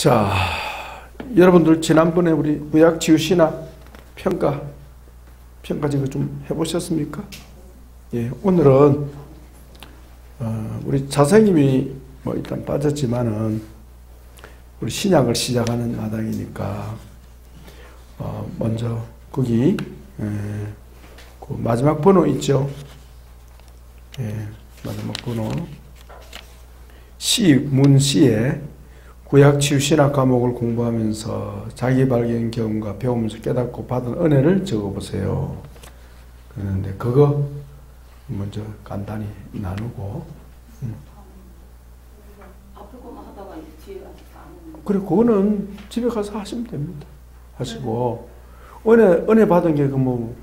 자, 여러분들 지난번에 우리 구약지우신학 평가적으로 좀 해보셨습니까? 예, 오늘은 우리 자생님이 뭐 일단 빠졌지만은 우리 신약을 시작하는 마당이니까 먼저 거기 그 마지막 번호 있죠? 예, 마지막 번호 문C에 구약치유신학 과목을 공부하면서 자기 발견 경험과 배우면서 깨닫고 받은 은혜를 적어보세요. 그런데 그거 먼저 간단히 나누고 앞을 거만 하다가 이제 뒤에 가서 안 그래 그거는 집에 가서 하시면 됩니다. 하시고 은혜 받은 게 그 뭐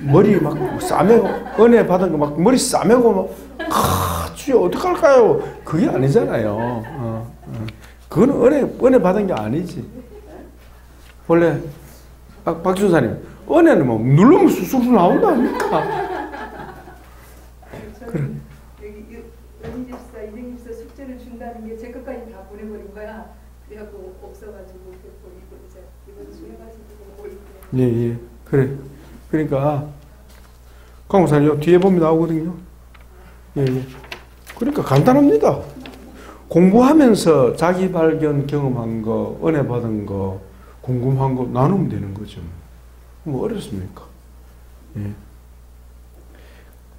머리 막 싸매고 은혜 받은 거 막 머리 싸매고 막 주여 어떡할까요? 그게 아니잖아요. 그거는 은혜 받은 게 아니지. 원래 박준사님 은혜는 뭐 누르면 수술 나온다니까. 그래. 여기 은집사 이등집사 숙제를 준다는 게 제 것까지 다 보내버린 거야. 그래갖고 없어가지고 이번 수행하시고 오고 있대. 예. 그래. 그러니까 강호사님 뒤에 보면 나오거든요. 예. 그러니까 간단합니다. 공부하면서 자기 발견 경험한 거, 은혜 받은 거, 궁금한 거 나누면 되는 거죠. 뭐 어렵습니까? 예.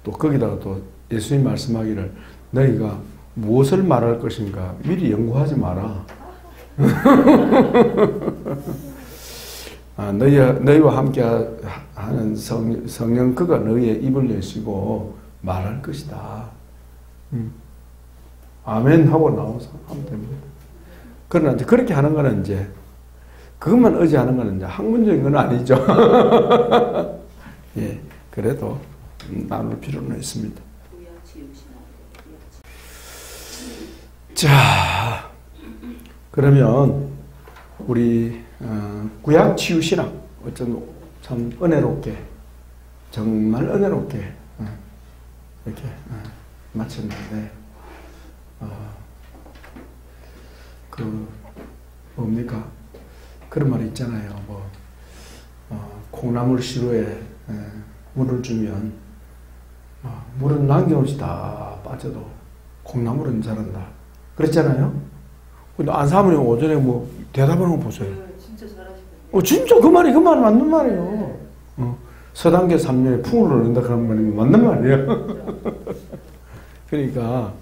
또 거기다가 또 예수님 말씀하기를 너희가 무엇을 말할 것인가 미리 연구하지 마라. 너희와 함께 하는 성령 그가 너희의 입을 여시고 말할 것이다. 아멘 하고 나와서 하면 됩니다. 그러나 이제 그렇게 하는 거는 이제 그것만 의지하는 거는 이제 학문적인 건 아니죠. 예, 그래도 나눌 필요는 있습니다. 자, 그러면 우리 구약치유신학 어쩐 참 은혜롭게 정말 은혜롭게 이렇게 마쳤는데 그 뭡니까 그런 말이 있잖아요. 뭐 콩나물 시루에 물을 주면 물은 남김없이 다 빠져도 콩나물은 자란다. 그랬잖아요. 근데 안사모님 오전에 뭐 대답하는 거 보세요. 진짜 잘하시거든요. 진짜 그 말이 맞는 말이에요. 서당계 3년에 풍을 얻는다 그런 말이 맞는 말이에요. 그러니까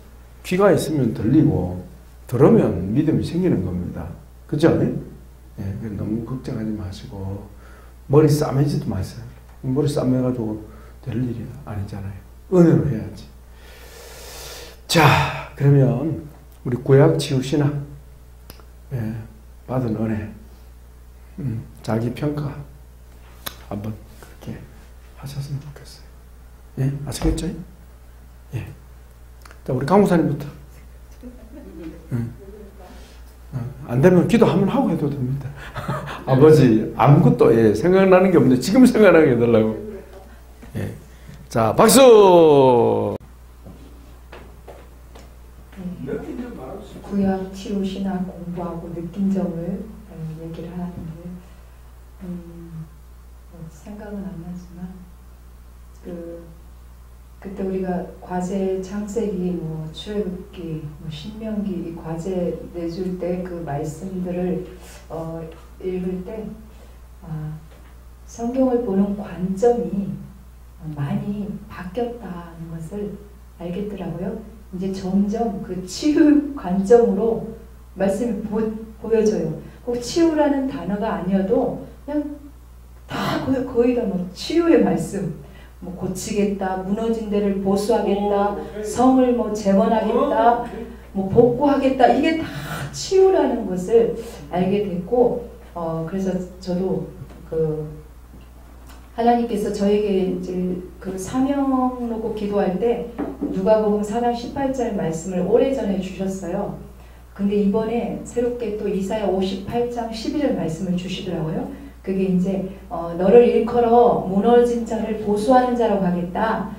귀가 있으면 들리고 들으면 믿음이 생기는 겁니다. 그죠? 예, 너무 걱정하지 마시고 머리 싸매지도 마세요. 머리 싸매가지고 될 일이 아니잖아요. 은혜로 해야지. 자, 그러면 우리 구약치유신학 받은 은혜 자기 평가 한번 그렇게 하셨으면 좋겠어요. 예, 아시겠죠? 예. 자, 우리 강무사님부터. 안 되면 기도 한번 하고 해도 됩니다. 아버지, 아무것도 생각나는 게 없는데 지금 생각나게 해달라고. 예. 자, 박수! 구약 치유 신학 공부하고 느낀 점을 얘기를 하는데 생각은 안 나지만 그때 우리가 과제 창세기, 뭐 출애굽기, 뭐 신명기 이 과제 내줄 때 그 말씀들을 읽을 때 성경을 보는 관점이 많이 바뀌었다는 것을 알겠더라고요. 이제 점점 그 치유 관점으로 말씀이 보여져요. 꼭 치유라는 단어가 아니어도 그냥 다 거의 다 뭐 치유의 말씀. 뭐 고치겠다, 무너진 데를 보수하겠다, 성을 뭐 재건하겠다, 뭐 복구하겠다. 이게 다 치유라는 것을 알게 됐고, 그래서 저도 하나님께서 저에게 이제 그 사명 놓고 기도할 때 누가복음 4장 18절 말씀을 오래전에 주셨어요. 근데 이번에 새롭게 또 이사야 58장 11절 말씀을 주시더라고요. 그게 이제 너를 일컬어 무너진 자를 보수하는 자라고 하겠다.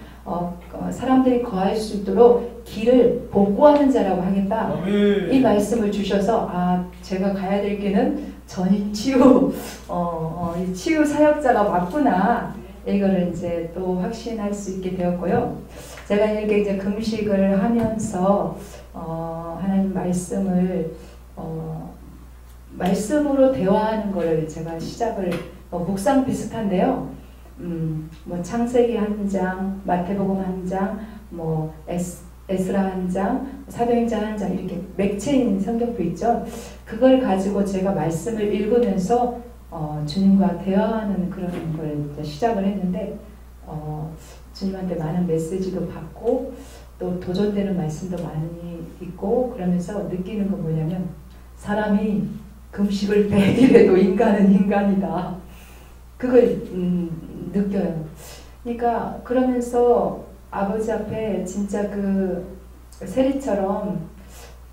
사람들이 거할 수 있도록 길을 복구하는 자라고 하겠다. 아멘. 이 말씀을 주셔서 제가 가야 될 길은 전인 치유 이 치유 사역자가 맞구나. 이거를 이제 또 확신할 수 있게 되었고요. 제가 이렇게 이제 금식을 하면서 하나님 말씀을 말씀으로 대화하는 거를 제가 시작을 묵상 비슷한데요. 뭐 창세기 1장, 마태복음 1장, 뭐 에스라 1장, 사도행전 1장 이렇게 맥체인 성경도 있죠. 그걸 가지고 제가 말씀을 읽으면서 주님과 대화하는 그런 걸 이제 시작을 했는데 주님한테 많은 메시지도 받고 또 도전되는 말씀도 많이 있고 그러면서 느끼는 건 뭐냐면 사람이 금식을 100일에도 인간은 인간이다. 그걸 느껴요. 그러니까 그러면서 아버지 앞에 진짜 그 세리처럼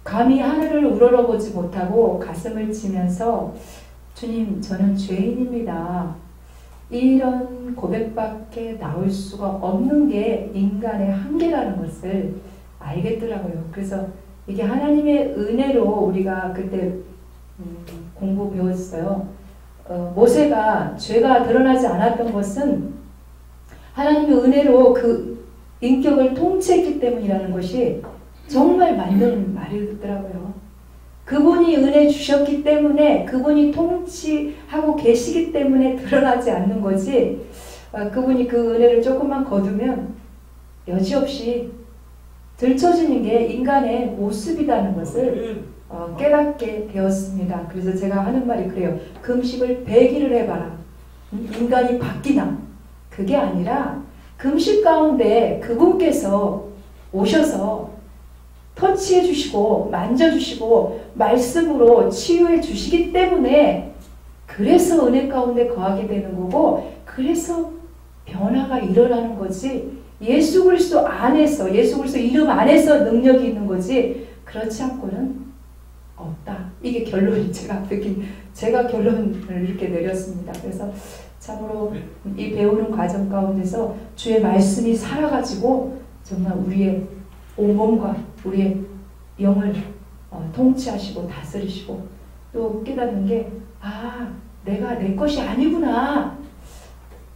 감히 하늘을 우러러보지 못하고 가슴을 치면서 주님 저는 죄인입니다. 이런 고백밖에 나올 수가 없는 게 인간의 한계라는 것을 알겠더라고요. 그래서 이게 하나님의 은혜로 우리가 그때 공부 배웠어요. 모세가 죄가 드러나지 않았던 것은 하나님의 은혜로 그 인격을 통치했기 때문이라는 것이 정말 맞는 말이더라고요. 그분이 은혜 주셨기 때문에 그분이 통치하고 계시기 때문에 드러나지 않는 거지 그분이 그 은혜를 조금만 거두면 여지없이 들춰지는 게 인간의 모습이라는 것을 깨닫게 되었습니다. 그래서 제가 하는 말이 그래요. 금식을 100일을 해봐라. 인간이 바뀌나? 그게 아니라 금식 가운데 그분께서 오셔서 터치해 주시고 만져주시고 말씀으로 치유해 주시기 때문에 그래서 은혜 가운데 거하게 되는 거고 그래서 변화가 일어나는 거지 예수 그리스도 안에서 예수 그리스도 이름 안에서 능력이 있는 거지 그렇지 않고는 없다. 이게 결론이 제가 결론을 이렇게 내렸습니다. 그래서 참으로 이 배우는 과정 가운데서 주의 말씀이 살아가지고 정말 우리의 온몸과 우리의 영을 통치하시고 다스리시고 또 깨닫는 게 내가 내 것이 아니구나.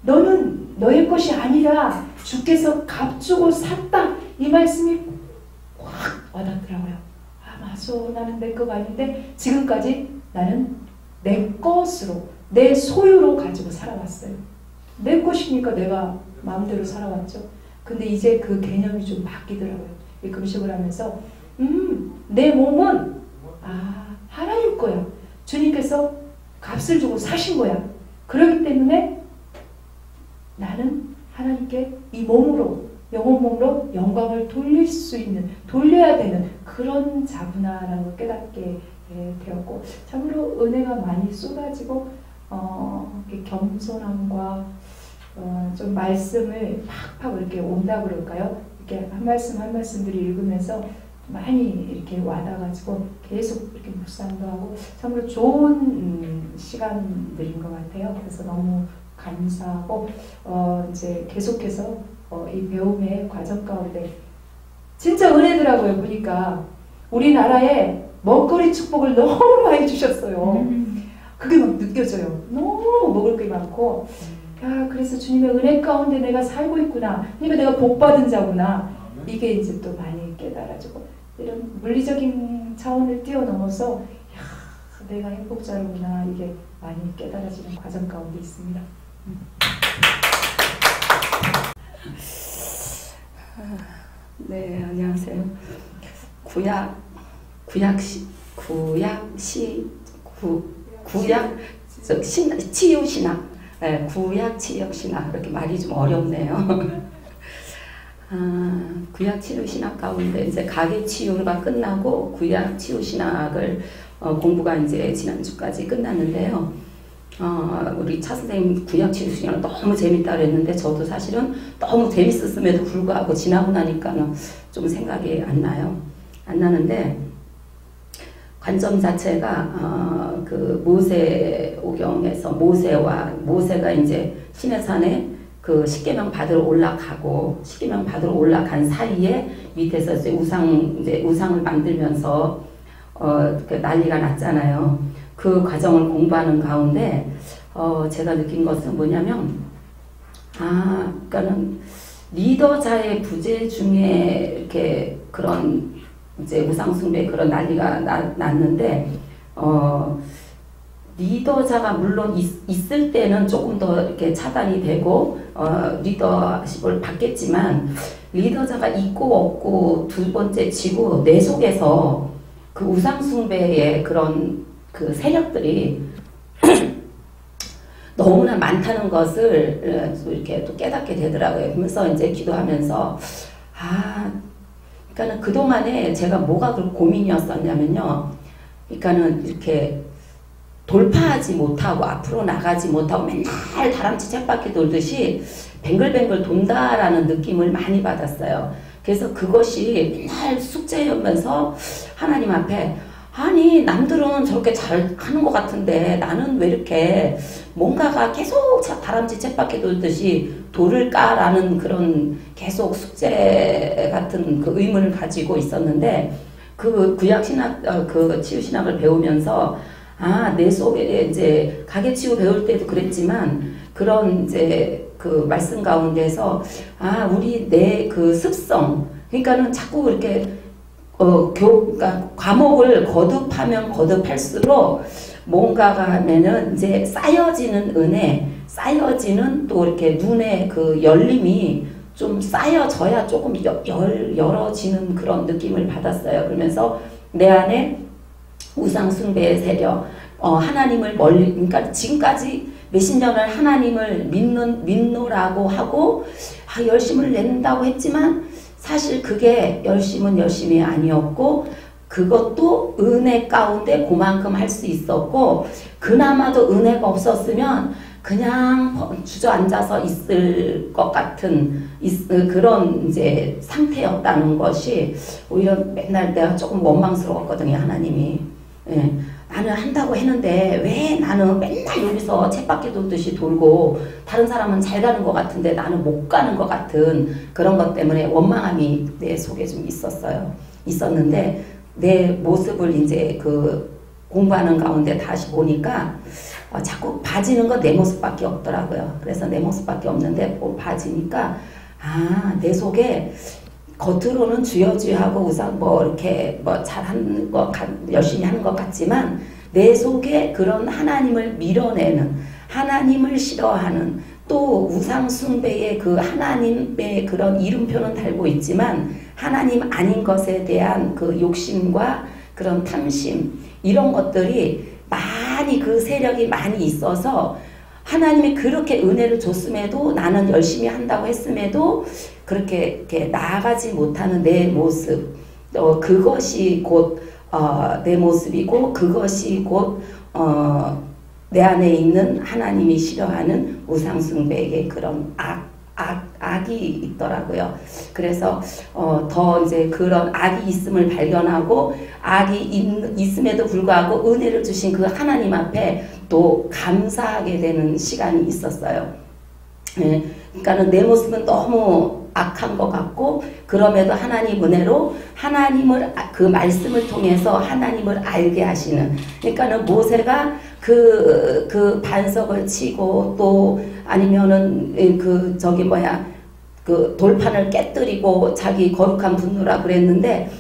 너는 너의 것이 아니라 주께서 값주고 샀다. 이 말씀이 확 와닿더라고요. 맞아. 나는 내 것 아닌데 지금까지 나는 내 것으로 내 소유로 가지고 살아왔어요. 내 것이니까 내가 마음대로 살아왔죠. 근데 이제 그 개념이 좀 바뀌더라고요. 이 금식을 하면서 내 몸은 하나님 거야. 주님께서 값을 주고 사신 거야. 그렇기 때문에 나는 하나님께 이 몸으로 영혼 몸으로 영광을 돌려야 되는 그런 자구나라는 걸 깨닫게 되었고 참으로 은혜가 많이 쏟아지고 겸손함과 좀 말씀을 팍팍 이렇게 온다 그럴까요? 이렇게 한 말씀 한 말씀들이 읽으면서 많이 이렇게 와닿아가지고 계속 이렇게 묵상도 하고 참으로 좋은 시간들인 것 같아요. 그래서 너무 감사하고 이제 계속해서 이 배움의 과정 가운데 진짜 은혜더라고요. 보니까 우리나라에 먹거리 축복을 너무 많이 주셨어요. 그게 막 느껴져요. 너무 먹을 게 많고 그래서 주님의 은혜 가운데 내가 살고 있구나. 그러니까 내가 복받은 자구나. 이게 이제 또 많이 깨달아지고 이런 물리적인 차원을 뛰어넘어서 내가 행복자구나. 이게 많이 깨달아지는 과정 가운데 있습니다. 네, 안녕하세요. 치유신학. 네, 구약 치유신학. 이렇게 말이 좀 어렵네요. 구약 치유신학 가운데 이제 가계 치유가 끝나고 구약 치유신학을 공부가 이제 지난주까지 끝났는데요. 우리 차 선생님 구약 치유신학 너무 재밌다 그랬는데 저도 사실은 너무 재밌었음에도 불구하고 지나고 나니까는 좀 생각이 안 나는데 관점 자체가 그 모세오경에서 모세가 이제 시내산에 그 십계명 받으러 올라가고 십계명 받으러 올라간 사이에 밑에서 이제 우상을 만들면서 그 난리가 났잖아요. 그 과정을 공부하는 가운데 제가 느낀 것은 뭐냐면 그러니까는 리더자의 부재 중에 이렇게 그런 이제 우상숭배 그런 난리가 났는데 리더자가 물론 있을 때는 조금 더 이렇게 차단이 되고 리더십을 받겠지만 리더자가 있고 없고 두 번째 치고 내 속에서 그 우상숭배의 그런 그 세력들이 너무나 많다는 것을 이렇게 또 깨닫게 되더라고요. 그러면서 이제 기도하면서 그러니까는 그동안에 제가 뭐가 그 고민이었었냐면요. 그러니까는 이렇게 돌파하지 못하고 앞으로 나가지 못하고 맨날 다람쥐 쳇바퀴 돌듯이 뱅글뱅글 돈다라는 느낌을 많이 받았어요. 그래서 그것이 맨날 숙제하면서 하나님 앞에 아니 남들은 저렇게 잘 하는 것 같은데 나는 왜 이렇게 뭔가가 계속 다람쥐 쳇바퀴 돌듯이 돌을까라는 그런 계속 숙제 같은 그 의문을 가지고 있었는데 그 구약신학 그 치유신학을 배우면서 내 속에 이제 가계치유 배울 때도 그랬지만 그런 이제 그 말씀 가운데서 우리 내 그 습성 그러니까는 자꾸 이렇게 그러니까 과목을 거듭하면 거듭할수록 뭔가가 하면은 이제 쌓여지는 은혜, 쌓여지는 또 이렇게 눈의 그 열림이 좀 쌓여져야 조금 열어지는 그런 느낌을 받았어요. 그러면서 내 안에 우상숭배의 세력, 하나님을 그러니까 지금까지 몇십 년을 하나님을 믿노라고 하고 열심을 낸다고 했지만 사실 그게 열심은 열심이 아니었고 그것도 은혜 가운데 그만큼 할 수 있었고 그나마도 은혜가 없었으면 그냥 주저앉아서 있을 것 같은 그런 이제 상태였다는 것이 오히려 맨날 내가 조금 원망스러웠거든요. 하나님이. 예. 나는 한다고 했는데 왜 나는 맨날 여기서 쳇바퀴 돌듯이 돌고 다른 사람은 잘 가는 것 같은데 나는 못 가는 것 같은 그런 것 때문에 원망함이 내 속에 좀 있었는데 내 모습을 이제 그 공부하는 가운데 다시 보니까 자꾸 봐지는 건 내 모습밖에 없더라고요. 그래서 내 모습밖에 없는데 봐지니까 내 속에 겉으로는 주여주여하고 우상 이렇게 잘하는 것 열심히 하는 것 같지만 내 속에 그런 하나님을 밀어내는 하나님을 싫어하는 또 우상 숭배의 그 하나님의 그런 이름표는 달고 있지만 하나님 아닌 것에 대한 그 욕심과 그런 탐심 이런 것들이 많이 그 세력이 많이 있어서 하나님이 그렇게 은혜를 줬음에도 나는 열심히 한다고 했음에도 그렇게 이렇게 나아가지 못하는 내 모습 그것이 곧 내 모습이고 그것이 곧 내 안에 있는 하나님이 싫어하는 우상숭배의 그런 악이 있더라고요. 그래서 더 이제 그런 악이 있음을 발견하고 악이 있음에도 불구하고 은혜를 주신 그 하나님 앞에 또 감사하게 되는 시간이 있었어요. 예, 그러니까는 내 모습은 너무 악한 것 같고 그럼에도 하나님 은혜로 하나님을 그 말씀을 통해서 하나님을 알게 하시는 그러니까는 모세가 그 반석을 치고 또 아니면은 그 그 돌판을 깨뜨리고 자기 거룩한 분노라 그랬는데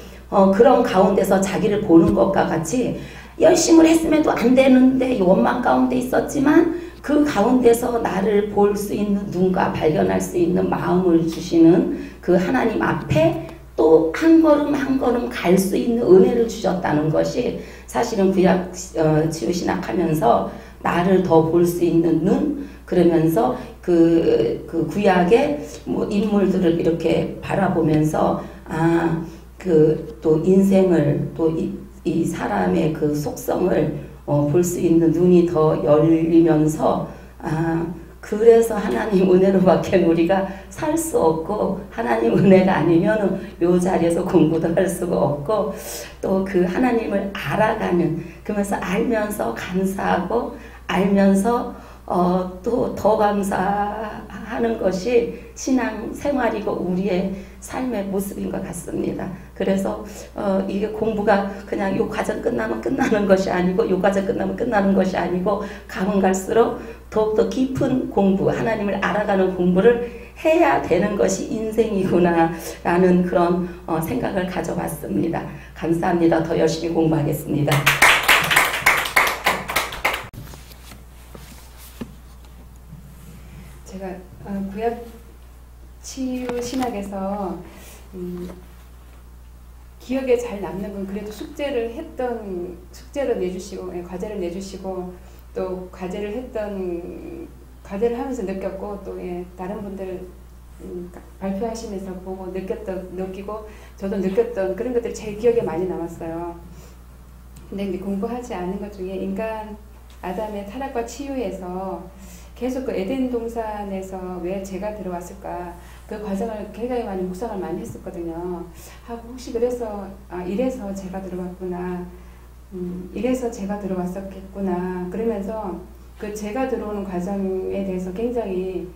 그런 가운데서 자기를 보는 것과 같이 열심을 했음에도 안 되는데 원망 가운데 있었지만 그 가운데서 나를 볼 수 있는 눈과 발견할 수 있는 마음을 주시는 그 하나님 앞에 또 한 걸음 한 걸음 갈 수 있는 은혜를 주셨다는 것이 사실은 구약 치유신학하면서 나를 더 볼 수 있는 눈 그러면서 그 구약의 인물들을 이렇게 바라보면서 또 인생을 또 이 사람의 그 속성을 볼 수 있는 눈이 더 열리면서 그래서 하나님 은혜로밖에 우리가 살 수 없고 하나님 은혜가 아니면 이 자리에서 공부도 할 수가 없고 또 그 하나님을 알아가는 그러면서 알면서 감사하고 알면서 또 더 감사하는 것이 신앙 생활이고 우리의 삶의 모습인 것 같습니다. 그래서 이게 공부가 그냥 요 과정 끝나면 끝나는 것이 아니고 요 과정 끝나면 끝나는 것이 아니고 가면 갈수록 더욱더 깊은 공부, 하나님을 알아가는 공부를 해야 되는 것이 인생이구나 라는 그런 생각을 가져봤습니다. 감사합니다. 더 열심히 공부하겠습니다. 제가 구약 치유 신학에서 기억에 잘 남는 건 그래도 숙제를 내주시고 과제를 내주시고 또 과제를 하면서 느꼈고 또 다른 분들 발표하시면서 보고 느끼고 저도 느꼈던 그런 것들이 제일 기억에 많이 남았어요. 근데 이제 공부하지 않은 것 중에 인간 아담의 타락과 치유에서 계속 그 에덴 동산에서 왜 죄가 들어왔을까 그 과정을 굉장히 많이 묵상을 많이 했었거든요. 혹시 그래서 이래서 죄가 들어왔구나, 이래서 죄가 들어왔었겠구나 그러면서 그 죄가 들어오는 과정에 대해서 굉장히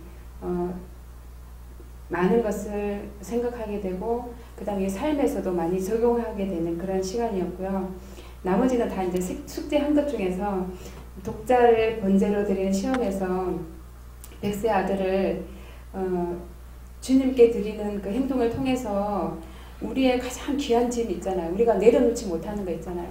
많은 것을 생각하게 되고 그 다음에 삶에서도 많이 적용하게 되는 그런 시간이었고요. 나머지는 다 이제 숙제한 것 중에서 독자를 번제로 드리는 시험에서 백세 아들을 주님께 드리는 그 행동을 통해서 우리의 가장 귀한 짐 있잖아요. 우리가 내려놓지 못하는 거 있잖아요.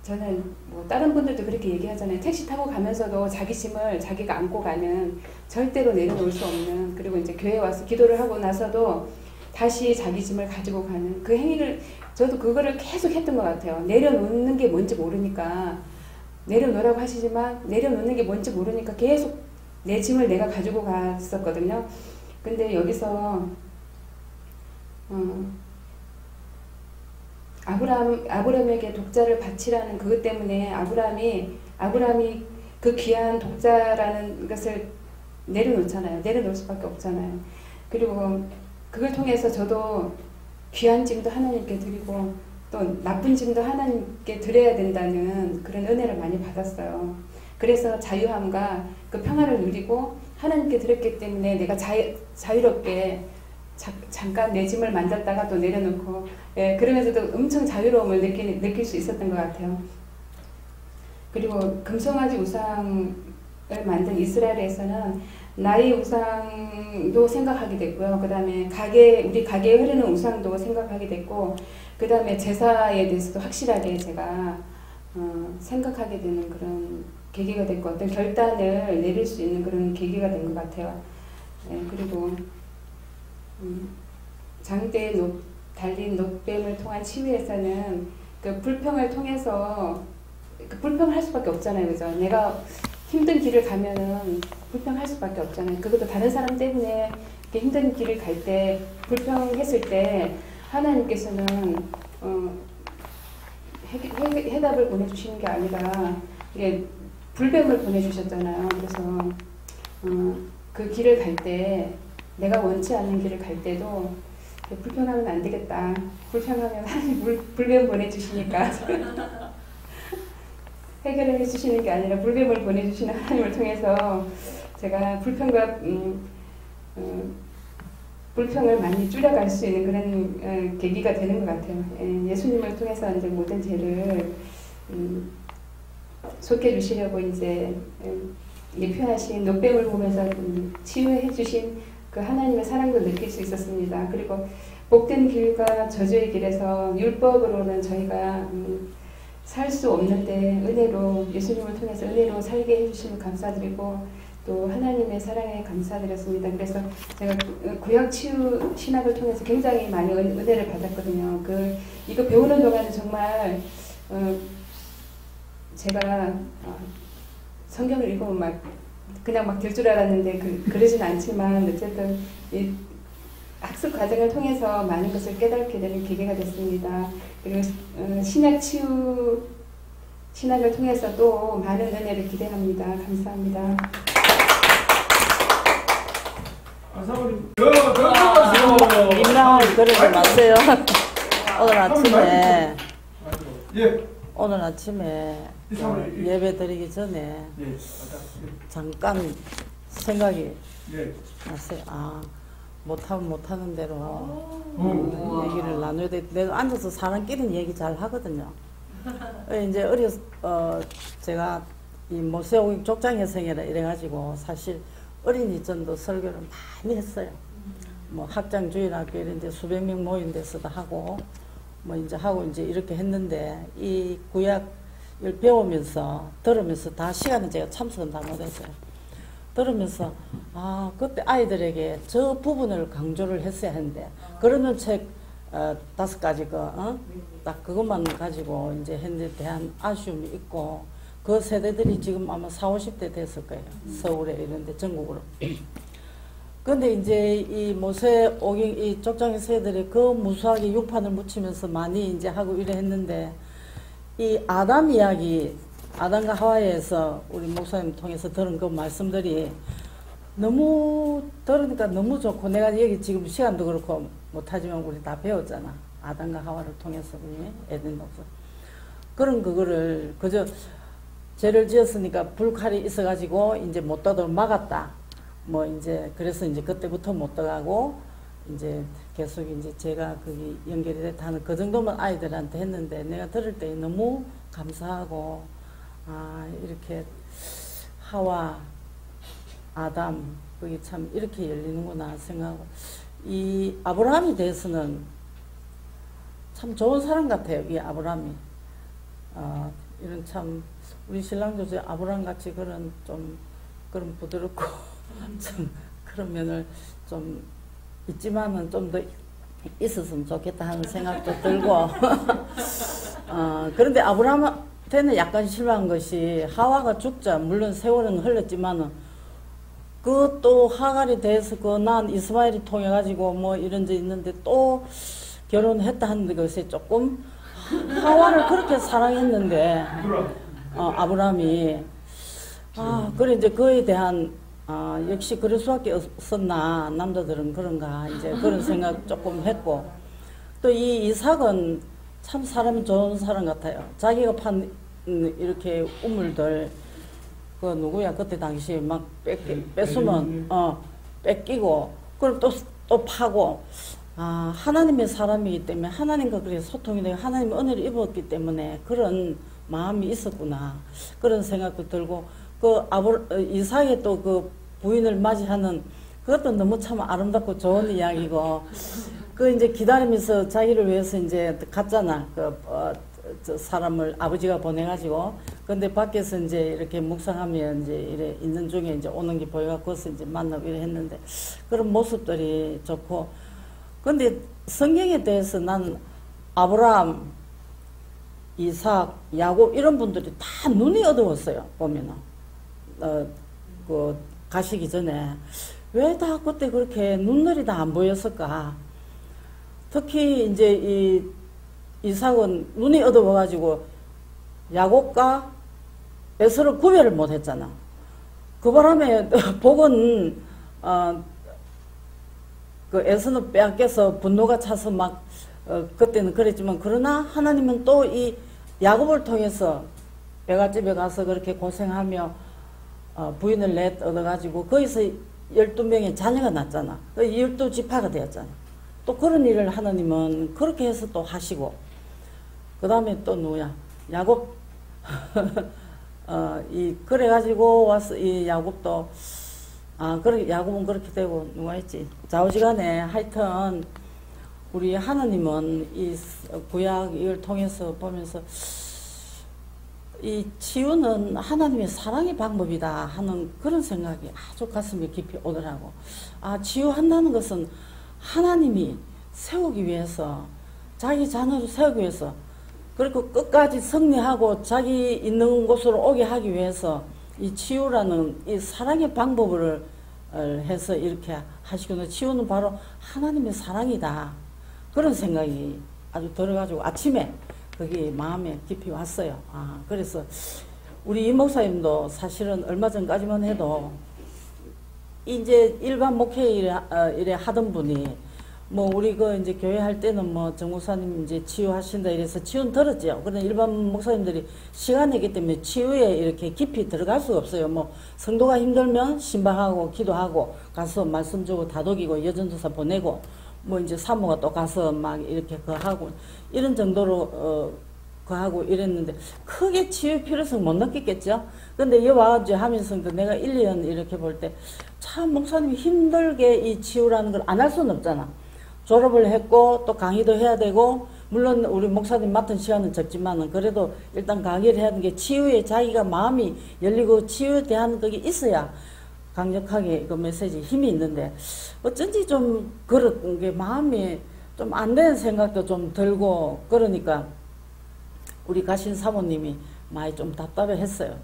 저는 뭐 다른 분들도 그렇게 얘기하잖아요. 택시 타고 가면서도 자기 짐을 자기가 안고 가는 절대로 내려놓을 수 없는, 그리고 이제 교회 와서 기도를 하고 나서도 다시 자기 짐을 가지고 가는 그 행위를 저도 그거를 계속 했던 것 같아요. 내려놓는 게 뭔지 모르니까 내려놓으라고 하시지만 내려놓는 게 뭔지 모르니까 계속 내 짐을 내가 가지고 갔었거든요. 근데 여기서 아브라함에게 독자를 바치라는 그것 때문에 아브라함이 그 귀한 독자라는 것을 내려놓잖아요. 내려놓을 수밖에 없잖아요. 그리고 그걸 통해서 저도 귀한 짐도 하나님께 드리고 또 나쁜 짐도 하나님께 드려야 된다는 그런 은혜를 많이 받았어요. 그래서 자유함과 그 평화를 누리고 하나님께 드렸기 때문에 내가 자유롭게 잠깐 내 짐을 만졌다가 또 내려놓고 그러면서도 엄청 자유로움을 느낄 수 있었던 것 같아요. 그리고 금송아지 우상을 만든 이스라엘에서는 나의 우상도 생각하게 됐고요. 그 다음에 우리 가게에 흐르는 우상도 생각하게 됐고, 그 다음에 제사에 대해서도 확실하게 제가 생각하게 되는 그런 계기가 됐고, 어떤 결단을 내릴 수 있는 그런 계기가 된 것 같아요. 그리고 장대에 달린 노뱀을 통한 치유에서는 그 불평을 통해서 불평할 수밖에 없잖아요. 그죠? 내가 힘든 길을 가면은 불평할 수밖에 없잖아요. 그것도 다른 사람 때문에 힘든 길을 갈 때 불평했을 때 하나님께서는 해답을 보내주시는 게 아니라 이게 불뱀을 보내주셨잖아요. 그래서 그 길을 갈 때 내가 원치 않는 길을 갈 때도 불평하면 안 되겠다. 불평하면 하나님 불뱀 보내주시니까 해결을 해주시는 게 아니라 불뱀을 보내주시는 하나님을 통해서 제가 불평과 불평을 많이 줄여갈 수 있는 그런 계기가 되는 것 같아요. 예수님을 통해서 이제 모든 죄를 속해 주시려고 이제 예표하신 노뱀을 보면서 치유해 주신 그 하나님의 사랑도 느낄 수 있었습니다. 그리고 복된 길과 저주의 길에서 율법으로는 저희가 살 수 없는데 은혜로 예수님을 통해서 은혜로 살게 해주시면 감사드리고 또 하나님의 사랑에 감사드렸습니다. 그래서 제가 구약 치유 신학을 통해서 굉장히 많이 은혜를 받았거든요. 이거 배우는 동안에 정말 제가 성경을 읽으면 그냥 막 될 줄 알았는데 그러진 않지만 어쨌든 이 학습 과정을 통해서 많은 것을 깨닫게 되는 계기가 됐습니다. 그리고 신약 치유 신학을 통해서도 많은 은혜를 기대합니다. 감사합니다. 민망하게 그러지 마세요. 오늘 아침에 오늘 아침에 예배 드리기 전에 잠깐 생각이 났어요. 아, 못하면 못하는 대로 얘기를 나눠야 돼. 내가 앉아서 사람끼리는 얘기 잘 하거든요. 이제 제가 이 모세오기 족장여성이라 이래가지고 사실 어린이 전도 설교를 많이 했어요. 뭐 학장주일학교 이런 데 수백 명 모인 데서도 하고 뭐 이제 하고 이제 이렇게 했는데 이 구약을 배우면서 들으면서 다 시간은 제가 참석은 다 못했어요. 들으면서 아 그때 아이들에게 저 부분을 강조를 했어야 했는데 그러면 책 5가지 딱 그것만 가지고 이제 현재 대한 아쉬움이 있고 그 세대들이 지금 아마 40, 50대 됐을 거예요. 서울에 이런 데 전국으로. 근데 이제 이 모세오기 이 족장의 세대들이 그 무수하게 육판을 묻히면서 많이 이제 하고 이래 했는데 이 아담 이야기, 아담과 하와이에서 우리 목사님 통해서 들은 그 말씀들이 너무 들으니까 너무 좋고 내가 여기 지금 시간도 그렇고 못하지만 우리 다 배웠잖아. 아담과 하와를 통해서 우리 에덴 독서. 그런 그거를 그저 죄를 지었으니까 불칼이 있어가지고 이제 못 떠도록 막았다. 뭐 이제 그래서 이제 그때부터 못 들어가고 이제 계속 이제 제가 거기 연결이 됐다는 그 정도만 아이들한테 했는데 내가 들을 때 너무 감사하고 아 이렇게 하와 아담 그게 참 이렇게 열리는구나 생각하고 이 아브라함에 대해서는 참 좋은 사람 같아요. 이 아브라함이 이런 참 우리 신랑도 저 아브라함 같이 그런 좀 그런 부드럽고 좀 그런 면을 좀 있지만은 좀 더 있었으면 좋겠다 하는 생각도 들고 그런데 아브라함한테는 약간 실망한 것이 하와가 죽자 물론 세월은 흘렀지만은 그 또 하갈이 돼서 그 난 이스마엘이 통해 가지고 뭐 이런 데 있는데 또 결혼했다 하는데 그것이 조금 하와를 그렇게 사랑했는데 아브라함이 그래 이제 그에 대한 역시 그럴 수밖에 없었나 남자들은 그런가 이제 그런 생각 조금 했고 또 이 이삭은 참 사람이 좋은 사람 같아요. 자기가 판 이렇게 우물들 그 누구야 그때 당시에 막 뺏으면 뺏기고 그럼 또 파고 하나님의 사람이기 때문에 하나님과 그렇게 소통이 되고 하나님의 은혜를 입었기 때문에 그런 마음이 있었구나 그런 생각도 들고 그 이삭의 또 그 부인을 맞이하는 그것도 너무 참 아름답고 좋은 이야기고 그 이제 기다리면서 자기를 위해서 이제 갔잖아 저 사람을 아버지가 보내가지고 근데 밖에서 이제 이렇게 묵상하면 이제 이래 있는 중에 이제 오는 게 보여갖고 거기서 이제 만나고 이래 했는데 그런 모습들이 좋고 근데 성경에 대해서 난 아브라함, 이삭, 야곱 이런 분들이 다 눈이 어두웠어요. 보면은 그 가시기 전에 왜 다 그때 그렇게 눈물이 다 안 보였을까? 특히 이제 이 이삭은 눈이 어두워가지고 야곱과 에서를 구별을 못했잖아. 그 바람에 복은 그 에서는 빼앗겨서 분노가 차서 막 그때는 그랬지만 그러나 하나님은 또 이 야곱을 통해서 배갓집에 가서 그렇게 고생하며 부인을 얻어가지고 거기서 12명의 자녀가 났잖아. 12지파가 되었잖아. 또 그런 일을 하나님은 그렇게 해서 또 하시고 그 다음에 또 누구야 야곱 그래가지고 와서 이 야곱도 그래 야곱은 그렇게 되고 누가 있지 좌우지간에 하여튼 우리 하나님은 이 구약 이걸 통해서 보면서 이 치유는 하나님의 사랑의 방법이다 하는 그런 생각이 아주 가슴에 깊이 오더라고. 치유한다는 것은 하나님이 세우기 위해서 자기 자녀를 세우기 위해서 그리고 끝까지 승리하고 자기 있는 곳으로 오게 하기 위해서 이 치유라는 이 사랑의 방법을 해서 이렇게 하시거든요. 치유는 바로 하나님의 사랑이다. 그런 생각이 아주 들어가지고 아침에 그게 마음에 깊이 왔어요. 그래서 우리 이 목사님도 사실은 얼마 전까지만 해도 이제 일반 목회 일에 하던 분이 뭐 우리 그 이제 교회 할 때는 뭐 정목사님 이제 치유하신다 이래서 치유는 들었죠. 그러나 일반 목사님들이 시간이기 때문에 치유에 이렇게 깊이 들어갈 수가 없어요. 뭐 성도가 힘들면 신방하고 기도하고 가서 말씀 주고 다독이고 여전도사 보내고 뭐 이제 사모가 또 가서 막 이렇게 그 하고 이런 정도로 그 하고 이랬는데 크게 치유 필요성 못 느꼈겠죠. 근데 여와 이제 하면서 내가 1년 이렇게 볼 때 참 목사님이 힘들게 이 치유라는 걸 안 할 수는 없잖아. 졸업을 했고 또 강의도 해야 되고 물론 우리 목사님 맡은 시간은 적지만은 그래도 일단 강의를 해야 하는 게 치유에 자기가 마음이 열리고 치유에 대한 그게 있어야 강력하게 그 메시지 힘이 있는데 어쩐지 좀 그런 게 마음이 좀 안 되는 생각도 좀 들고 그러니까 우리 가신 사모님이 많이 좀 답답해 했어요.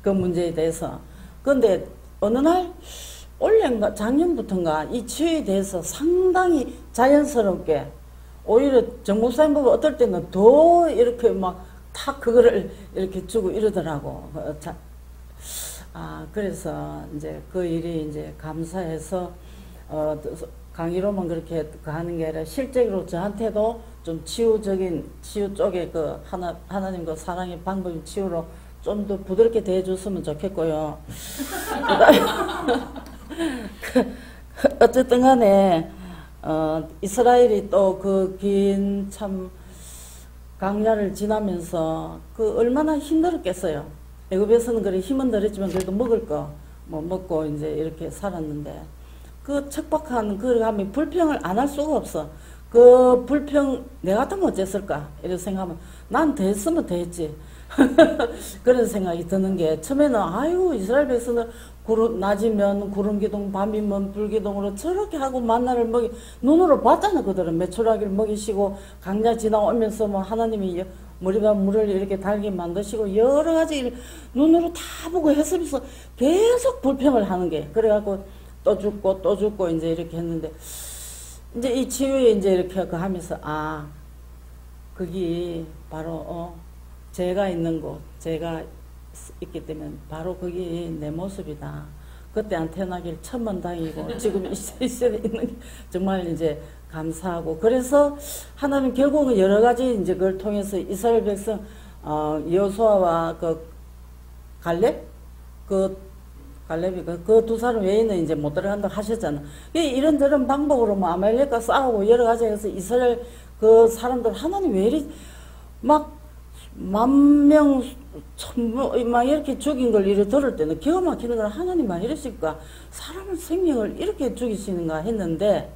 그 문제에 대해서. 근데 어느 날 올해인가 작년부터인가 이 치유에 대해서 상당히 자연스럽게 오히려 정 목사님 보고 어떨 때는 더 이렇게 막 탁 그거를 이렇게 주고 이러더라고. 그래서 이제 그 일이 이제 감사해서 강의로만 그렇게 하는 게 아니라 실제로 저한테도 좀 치유적인 치유 쪽에 그 하나님 그 사랑의 방법인 치유로 좀 더 부드럽게 대해줬으면 좋겠고요. 어쨌든 간에 이스라엘이 또 그 긴 참 강야를 지나면서 그 얼마나 힘들었겠어요. 애굽에서는 그래 힘은 들었지만 그래도 먹을 거 뭐 먹고 이제 이렇게 살았는데 그 척박한 그 감이 불평을 안 할 수가 없어. 그 불평 내가 같으면 어땠을까 이런 생각하면 난 더 했으면 더 했지. 그런 생각이 드는 게 처음에는 아유 이스라엘 백성은 낮이면 구름기둥 밤이면 불기둥으로 저렇게 하고 만나를 눈으로 봤잖아. 그들은 메추라기를 먹이시고 강야 지나오면서 뭐 하나님이 머리가 물을 이렇게 달게 만드시고 여러 가지 일 눈으로 다 보고 했으면서 계속 불평을 하는 게 그래갖고 또 죽고 이제 이렇게 했는데 이제 이 치유에 이제 이렇게 하면서 거기 바로 제가 있는 곳, 제가 있기 때문에 바로 거기 내 모습이다. 그때 안 태어나길 천만다행이고 지금 이 시대에 있는 게 정말 이제 감사하고 그래서 하나님 결국은 여러 가지 이제 그걸 통해서 이스라엘 백성 여호수아와 그 갈렙이 그 두 사람 외에는 이제 못 들어간다고 하셨잖아. 이런저런 방법으로 뭐 아말렉과 싸우고 여러 가지 해서 이스라엘 그 사람들 하나님 왜 이리 막 10,000명, 1,000명 막 이렇게 죽인 걸 이렇게 들을 때는 기가 막히는 걸 하나님만 이러실까? 사람을 생명을 이렇게 죽이시는가 했는데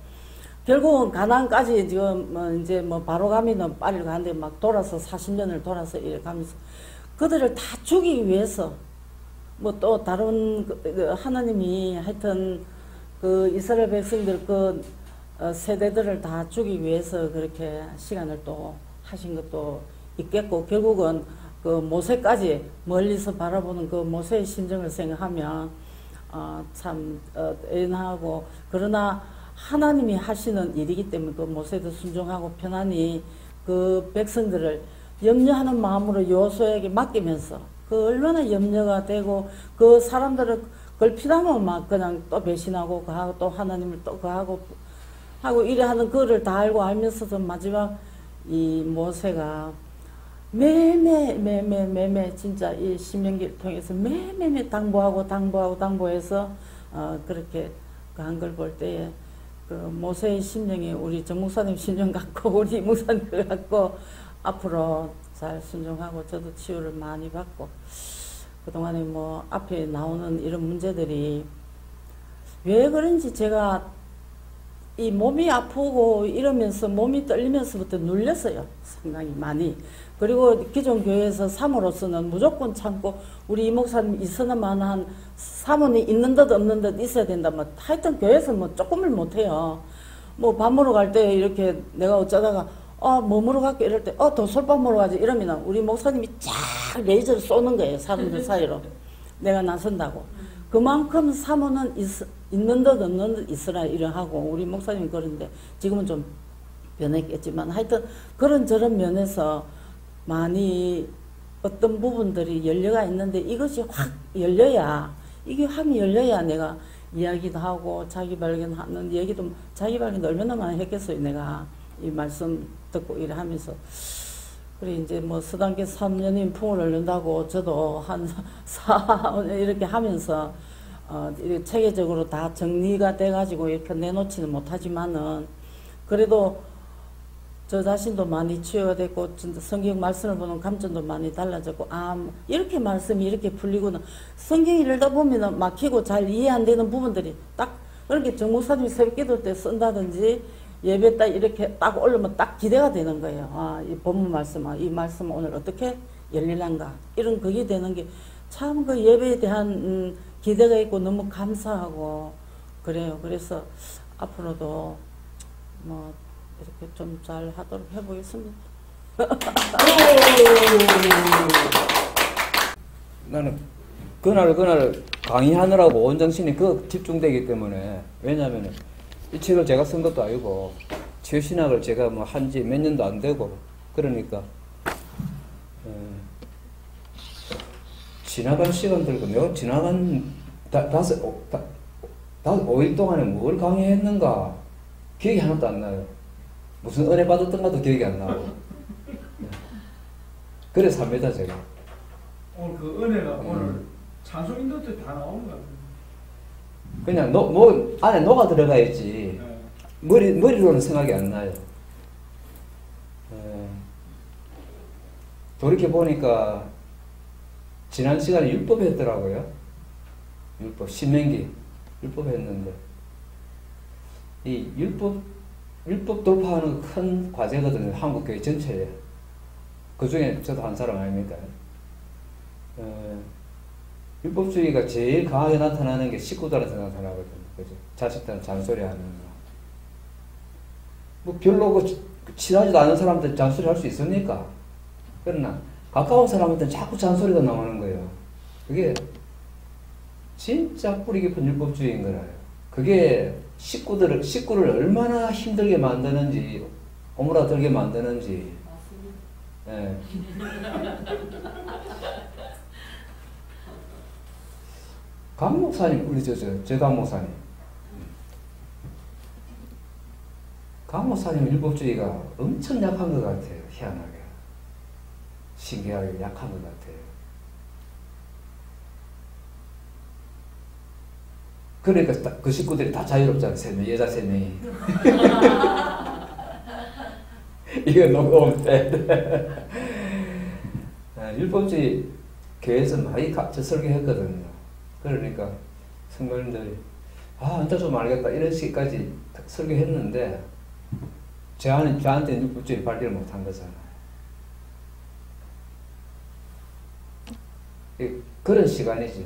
결국은 가나안까지 지금 이제 뭐 바로 가면은 빨리 가는데 막 돌아서 40년을 돌아서 이렇게 가면서 그들을 다 죽이기 위해서 뭐 또 다른 하나님이 하여튼 그 이스라엘 백성들 그 세대들을 다 죽이기 위해서 그렇게 시간을 또 하신 것도 있겠고 결국은 그 모세까지 멀리서 바라보는 그 모세의 심정을 생각하면 참 애연하고 그러나 하나님이 하시는 일이기 때문에 그 모세도 순종하고 편안히 그 백성들을 염려하는 마음으로 여호수아에게 맡기면서 그 얼마나 염려가 되고 그 사람들을 그걸 피하면 막 그냥 또 배신하고 그하고 또 하나님을 또 그하고 이래 하는 그거를 다 알고 알면서도 마지막 이 모세가 매매 진짜 이 신명기를 통해서 매매 당부해서 그렇게 그 한 걸 볼 때에 그 모세의 심령이 우리 정 목사님 심령 같고 우리 목사님 같고 앞으로 잘 순종하고 저도 치유를 많이 받고 그동안에 뭐 앞에 나오는 이런 문제들이 왜 그런지 제가 이 몸이 아프고 이러면서 몸이 떨리면서부터 눌렸어요. 상당히 많이. 그리고 기존 교회에서 사모로서는 무조건 참고 우리 이 목사님 있으나만 한 사모니 있는 듯 없는 듯 있어야 된다. 뭐 하여튼 교회에서 뭐 조금을 못해요. 뭐 밥 먹으러 갈 때 이렇게 내가 어쩌다가 뭐 먹으러 갈게 이럴 때 도솔밥 먹으러 가지 이러면 우리 목사님이 쫙 레이저를 쏘는 거예요. 사람들 사이로. 내가 나선다고. 그만큼 사모는 있는 듯 없는 듯 있으라 이러하고 우리 목사님이 그런데 지금은 좀 변했겠지만 하여튼 그런저런 면에서 많이 어떤 부분들이 연려가 있는데 이것이 확 열려야 이게 확 열려야 내가 이야기도 하고 자기 발견하는 얘기도 자기 발견 얼마나 많이 했겠어요. 내가 이 말씀 듣고 일을 하면서. 그래 이제 뭐 서당계 3년인 풍을 얻는다고 저도 한 4년 이렇게 하면서 이렇게 체계적으로 다 정리가 돼가지고 이렇게 내놓지는 못하지만은 그래도 저 자신도 많이 치유가 됐고 진짜 성경 말씀을 보는 감정도 많이 달라졌고 이렇게 말씀이 이렇게 풀리고는 성경 읽다 보면은 막히고 잘 이해 안 되는 부분들이 딱 그렇게 정목사님이 새벽기도 때 쓴다든지 예배 딱 이렇게 딱 올리면 딱 기대가 되는 거예요. 이 본문 말씀, 이 말씀 오늘 어떻게 열릴란가 이런 그게 되는 게 참 그 예배에 대한 기대가 있고 너무 감사하고 그래요. 그래서 앞으로도 뭐 이렇게 좀 잘 하도록 해보겠습니다. 나는 그날 강의하느라고 온 정신이 그 집중되기 때문에 왜냐하면 이 책을 제가 쓴 것도 아니고 치유신학을 제가 뭐 한지 몇 년도 안 되고 그러니까 지나간 시간들과 내가 지나간 5일 동안에 뭘 강의했는가 기억이 하나도 안 나요. 무슨 은혜 받았던 것도 기억이 안 나고 그래서 합니다 제가. 오늘 그 은혜가 오늘 찬송인도 때 다 나오는 것 같아요. 그냥 안에 녹아 들어가 있지. 네. 머리로는 생각이 안 나요. 돌이켜 보니까 지난 시간에 율법 했더라고요. 율법 신명기 율법 했는데 이 율법 돌파하는 큰 과제거든요. 한국교회 전체에. 그 중에 저도 한 사람 아닙니까? 율법주의가 제일 강하게 나타나는 게 식구들한테 나타나거든요. 그죠? 자식들한테 잔소리하는 거. 뭐 별로 친하지도 않은 사람한테 잔소리 할 수 있습니까? 그러나 가까운 사람한테는 자꾸 잔소리가 나오는 거예요. 그게 진짜 뿌리 깊은 율법주의인 거라요. 그게 식구를 얼마나 힘들게 만드는지, 오므라들게 만드는지. 예. 강 목사님, 우리 강 목사님. 강 목사님 율법주의가 엄청 약한 것 같아요. 희한하게. 신기하게 약한 것 같아요. 그러니까 그 식구들이 다 자유롭잖아요. 3명, 여자 3명이. 이거 너무 율법주의 교회에서 많이 설교했거든요. 그러니까 성도님들이 안타 좀 알겠다 이런 식까지 설교했는데 저한테는 율법주의 발견을 못한 거잖아요. 그런 시간이죠.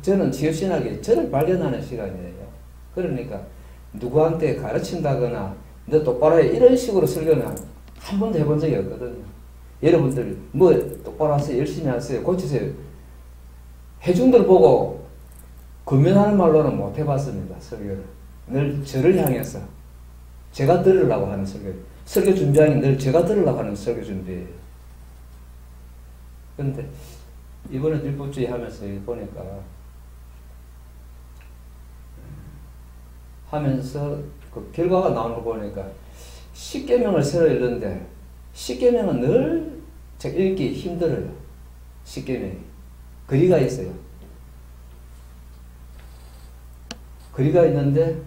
저는 치유신학이 저를 발견하는 시간이에요. 그러니까 누구한테 가르친다거나 너 똑바로 해 이런 식으로 설교는 한 번도 해본 적이 없거든요. 여러분들 뭐 똑바로 하세요. 열심히 하세요. 고치세요. 해준 걸 보고 권면하는 말로는 못 해봤습니다. 설교를. 늘 저를 향해서 제가 들으려고 하는 설교. 설교 준비하는 늘 제가 들으려고 하는 설교 준비예요. 그런데 이번에 율법주의 하면서 보니까 그 결과가 나오는 거 보니까 10계명을 새로 읽는데 10계명은 늘 제가 읽기 힘들어요. 10계명이. 거리가 있어요. 거리가 있는데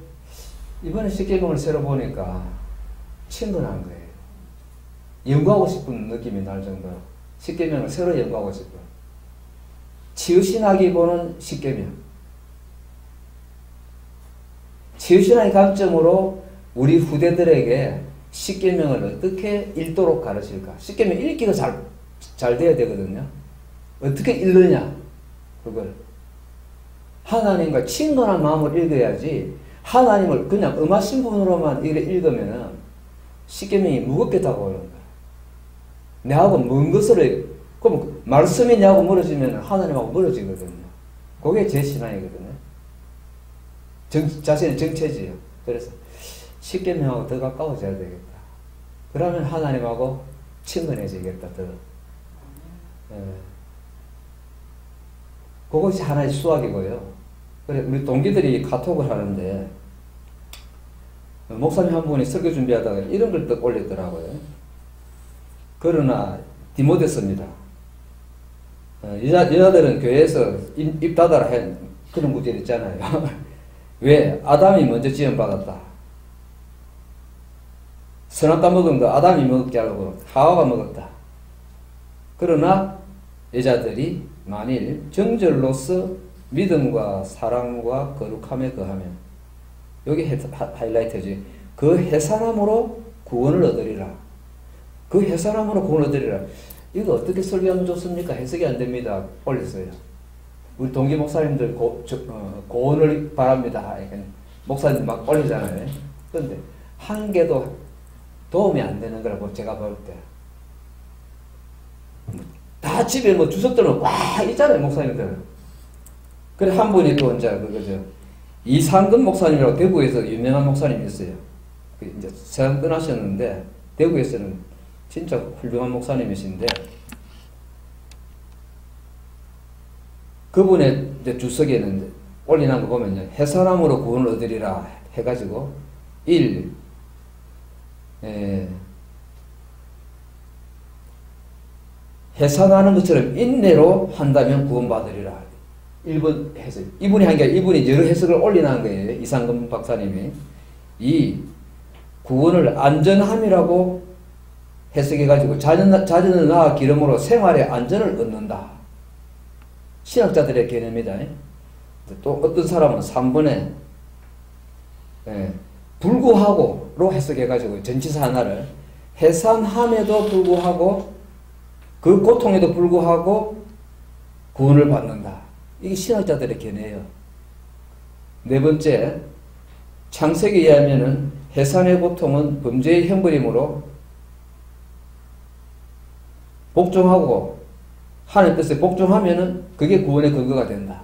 이번에 10계명을 새로 보니까 친근한 거예요. 연구하고 싶은 느낌이 날 정도로 10계명을 새로 연구하고 싶어요. 치유신학이 보는 10계명. 치유신학의 관점으로 우리 후대들에게 10계명을 어떻게 읽도록 가르칠까? 10계명 읽기가 잘 돼야 되거든요. 어떻게 읽느냐? 그걸. 하나님과 친근한 마음으로 읽어야지 하나님을 그냥 음화신분으로만 읽으면은 10계명이 무겁게 다가오는 거야. 내하고 먼 것으로 그럼 말씀이 내하고 멀어지면 하나님하고 멀어지거든요. 그게 제 신앙이거든요. 자신의 정체지요. 그래서 10계명하고 더 가까워져야 되겠다. 그러면 하나님하고 친근해지겠다. 더. 그것이 하나의 수학이고요. 그래, 우리 동기들이 카톡을 하는데, 목사님 한 분이 설교 준비하다가 이런 걸 딱 올렸더라고요. 그러나 디모데서입니다. 여자들은 교회에서 입 닫아라 한 그런 구절 있잖아요. 왜? 아담이 먼저 지음받았다. 선악 따먹은 거 아담이 먹지 않고 하와가 먹었다. 그러나 여자들이 만일 정절로서 믿음과 사랑과 거룩함에 거하면, 여기 하이라이트지. 그 해산함으로 구원을 얻으리라. 그 해산함으로 구원을 얻으리라. 이거 어떻게 설교하면 좋습니까? 해석이 안 됩니다. 올렸어요. 우리 동기 목사님들 고언을 바랍니다. 목사님 막 올리잖아요. 그런데 한 개도 도움이 안 되는 거라고 제가 볼 때. 다 집에 뭐 주석들은 꽉 있잖아요, 목사님들. 그래, 한 분이 또 이제 그거죠. 이상근 목사님이라고 대구에서 유명한 목사님이 있어요. 이제 세상 떠나셨는데, 대구에서는 진짜 훌륭한 목사님이신데, 그분의 이제 주석에는 올려놓은 거 보면요. 해산함으로 구원을 얻으리라 해가지고, 1. 해산하는 것처럼 인내로 한다면 구원받으리라. 1번 해석. 이분이 한 게 이분이 여러 해석을 올려놓은 거예요. 이상근 박사님이. 2. 구원을 안전함이라고 해석해가지고 자전을 낳아 기름으로 생활의 안전을 얻는다. 신학자들의 개념이다. 또 어떤 사람은 3번에 불구하고로 해석해가지고 전치사 하나를 해산함에도 불구하고 그 고통에도 불구하고 구원을 받는다. 이게 신학자들의 견해예요. 4번째, 창세기에 의하면은 해산의 고통은 범죄의 형벌이므로 복종하고 하나님 뜻에 복종하면은 그게 구원의 근거가 된다.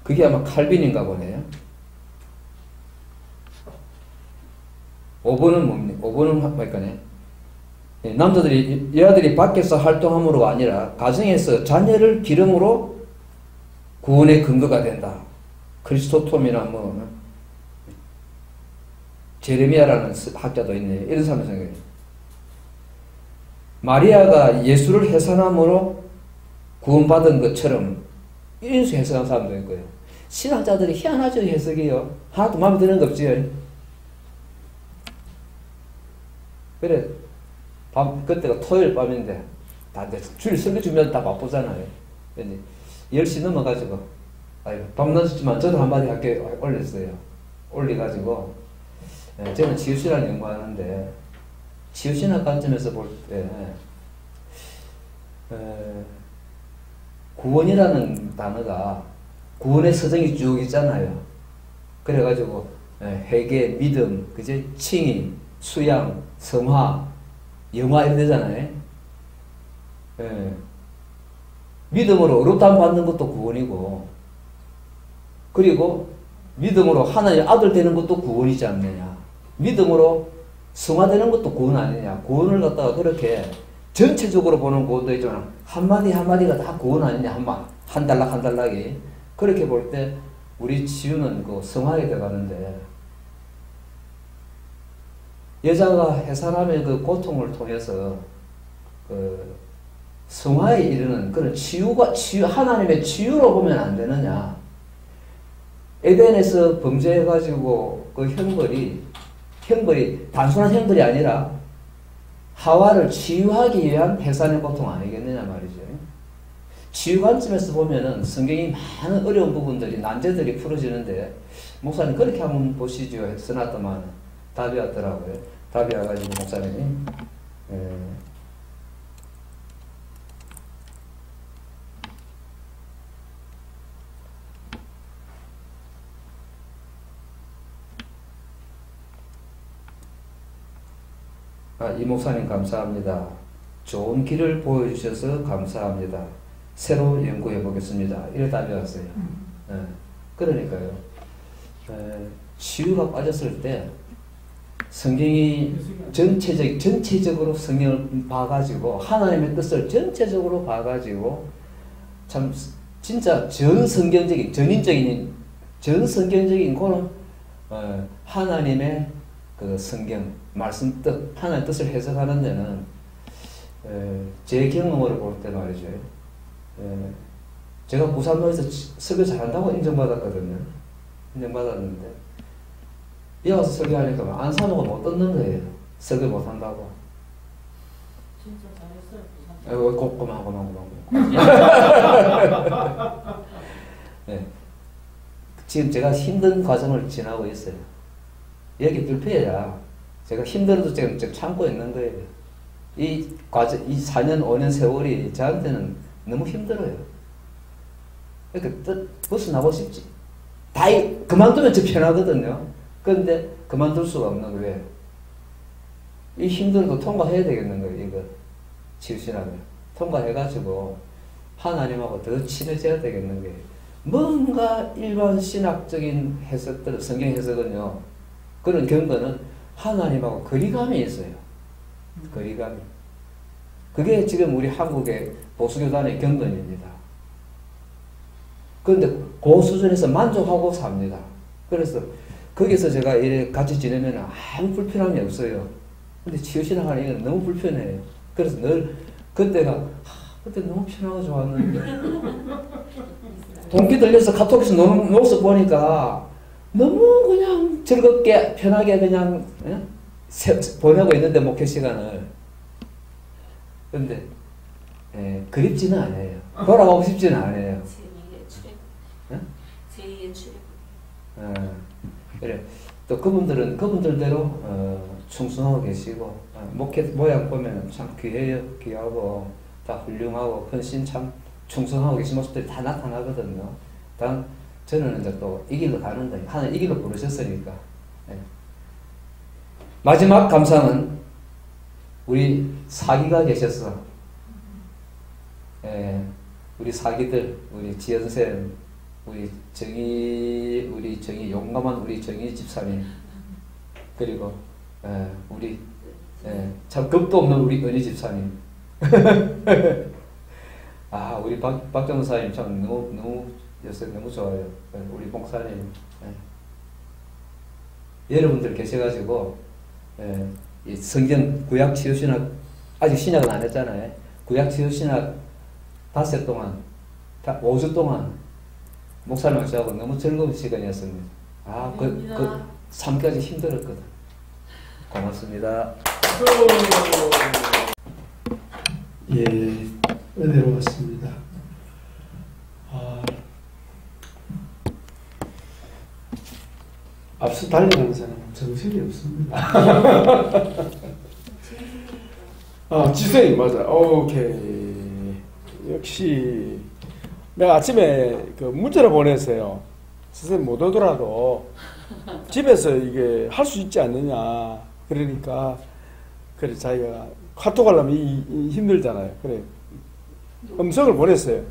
그게 아마 칼빈인가 보네요. 5번은 뭡니까? 5번은 뭐일까네? 남자들이, 여자들이 밖에서 활동함으로가 아니라 가정에서 자녀를 기름으로 구원의 근거가 된다. 크리스토톰이나 뭐 제레미야라는 학자도 있네요. 이런 사람이 생각해요. 마리아가 예수를 해산함으로 구원받은 것처럼 이런 식으로 해석한 사람도 있고요. 신학자들이 희한하죠, 해석이요. 하나도 마음에 드는 거 없지요. 그래, 그때가 토요일 밤인데, 다 주일 설교 준비하면 다 바쁘잖아요. 10시 넘어가지고, 밤낮이지만 저도 한마디 할게 올렸어요. 올려가지고, 저는 치유신학 연구하는데, 치유신학 관점에서 볼 때, 구원이라는 단어가 구원의 서정이 쭉 있잖아요. 그래가지고 회개, 믿음, 그제 칭의, 수양, 성화, 영화 이런 데잖아요. 믿음으로 의롭다함 받는 것도 구원이고, 그리고 믿음으로 하나님 아들 되는 것도 구원이지 않느냐. 믿음으로 성화되는 것도 구원 아니냐. 구원을 갖다가 그렇게 전체적으로 보는 구원도 있지만 한마디 한마디가 다 구원 아니냐. 한 단락 한 단락이. 그렇게 볼 때 우리 치유는 그 성화에 들어가는데, 여자가 해산함의 그 고통을 통해서 그 성화에 이르는 그런 하나님의 치유로 보면 안 되느냐. 에덴에서 범죄해가지고 그 형벌이 단순한 형벌이 아니라 하와를 치유하기 위한 해산의 고통 아니겠느냐 말이죠. 치유 관점에서 보면은 성경이 많은 어려운 부분들이, 난제들이 풀어지는데, 목사님 그렇게 한번 보시죠 써놨더만 답이 왔더라고요. 답이 와가지고 목사님이 이 목사님 감사합니다. 좋은 길을 보여주셔서 감사합니다. 새로 연구해 보겠습니다. 이런 답이 왔어요. 그러니까요. 치유가 빠졌을 때 성경이 전체적으로 성경을 봐가지고 하나님의 뜻을 전체적으로 봐가지고 참 진짜 전성경적인 그런 하나님의 그 성경 말씀 뜻 하나님의 뜻을 해석하는 데는 제 경험으로 볼 때 말이죠. 제가 부산도에서 설교 잘한다고 인정받았거든요. 인정받았는데 이 와서 설교하니까 안산호가 못 듣는 거예요. 설교 못한다고. 진짜 잘했어요. 고마워. 네. 지금 제가 힘든 과정을 지나고 있어요. 여기 불편해야 제가 힘들어도 지금 참고 있는 거예요. 이 4년, 5년 세월이 저한테는 너무 힘들어요. 그러니까 벗어나고 싶지. 그만두면 저 편하거든요. 그런데 그만둘 수가 없는 거예요. 이 힘들어도 통과해야 되겠는 거예요. 이거 치유신학을 통과해가지고 하나님하고 더 친해져야 되겠는 거예요. 뭔가 일반 신학적인 해석들, 성경 해석은요, 그런 경건은 하나님하고 거리감이 있어요. 거리감이. 그게 지금 우리 한국의 보수교단의 경건입니다. 그런데 그 수준에서 만족하고 삽니다. 그래서 거기서 제가 이렇게 같이 지내면 아무 불편함이 없어요. 근데 치유신학하는 이건 너무 불편해요. 그래서 늘 그때 너무 편하고 좋았는데 동기 들려서 카톡에서 노는 모습 보니까 너무 그냥 즐겁게 편하게 그냥 보내고 있는데 목회 시간을. 근데 그립지는 않아요. 돌아가고 싶지는 않아요. 제2의 출입. 그래. 또 그분들대로 충성하고 계시고 목회 모양 보면 참 귀해요. 귀하고 다 훌륭하고 헌신 참 충성하고 계신 모습들이 다 나타나거든요. 단 저는 이제 또 이 길로 가는데 하나님 이 길로 부르셨으니까. 마지막 감상은 우리 사기가 계셨어. 우리 사기들, 우리 지연쌤, 우리 정희 용감한 우리 정희 집사님, 그리고 우리 참 겁도 없는 우리 은희 집사님. 우리 박 전사님 참 너무 요새 너무 좋아요. 우리 목사님. 여러분들 계셔가지고 이 성경 구약 치유신학 아직 신약은 안 했잖아요. 구약 치유신학 5주 동안 목사님하고 저하고 너무 즐거운 시간이었습니다. 그 3까지 힘들었거든. 고맙습니다. 예, 은혜로웠습니다. 앞서 달려가는 사람은 정신이 없습니다. 지선이 맞아. 오케이. 역시 내가 아침에 그 문자를 보냈어요. 선생님 못 오더라도 집에서 이게 할 수 있지 않느냐. 그러니까 그래 자기가 카톡 하려면 힘들잖아요. 그래 음성을 보냈어요.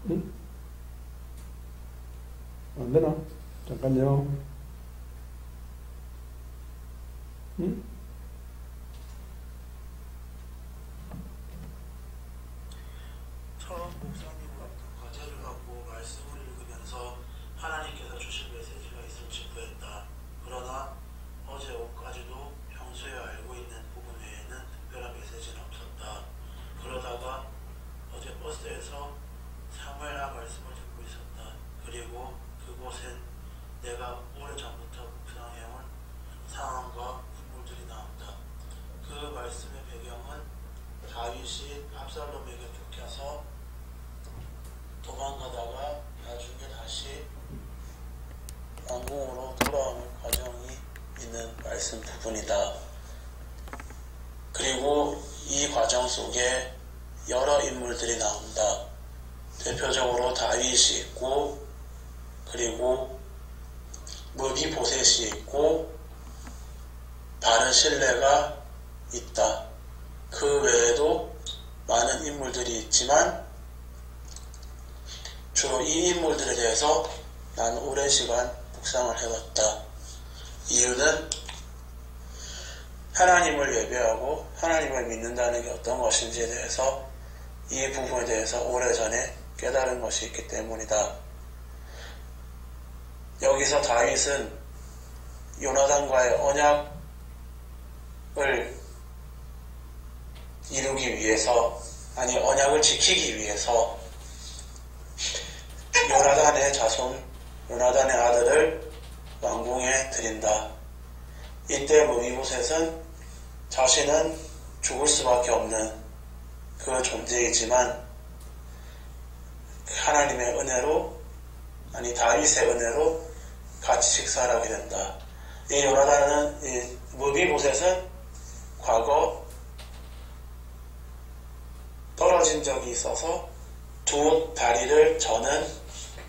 응? 안 되나? 잠깐요. 응? 처음 목사님과 과제를 갖고 말씀을 읽으면서 하나님께서 주신 메시지가 있을 싶어했다. 그러나 어제 오후까지도 평소에 알고 있는 부분 외에는 특별한 메시지는 없었다. 그러다가 어제 버스에서 사무엘하 말씀을 듣고 있었다. 그리고 그곳엔 내가 오래전부터 묵상해온 상황과 인물들이 나온다. 그 말씀의 배경은 다윗이 압살롬에게 쫓겨서 도망가다가 나중에 다시 왕궁으로 돌아오는 과정이 있는 말씀 부분이다. 그리고 이 과정 속에 여러 인물들이 나온다. 대표적으로 다윗이 있고, 그리고 무비보셋이 있고, 바른 신뢰가 있다. 그 외에도 많은 인물들이 있지만 주로 이 인물들에 대해서 난 오랜 시간 묵상을 해왔다. 이유는 하나님을 예배하고 하나님을 믿는다는 게 어떤 것인지에 대해서 이 부분에 대해서 오래전에 깨달은 것이 있기 때문이다. 여기서 다윗은 요나단과의 언약을 이루기 위해서, 아니 언약을 지키기 위해서 요나단의 자손, 요나단의 아들을 왕궁에 드린다. 이때 무비보셋은 자신은 죽을 수밖에 없는 그 존재이지만 하나님의 은혜로, 아니 다윗의 은혜로 같이 식사를 하게 된다. 이 요나단은, 이 무비보셋은 과거 떨어진 적이 있어서 두 다리를 저는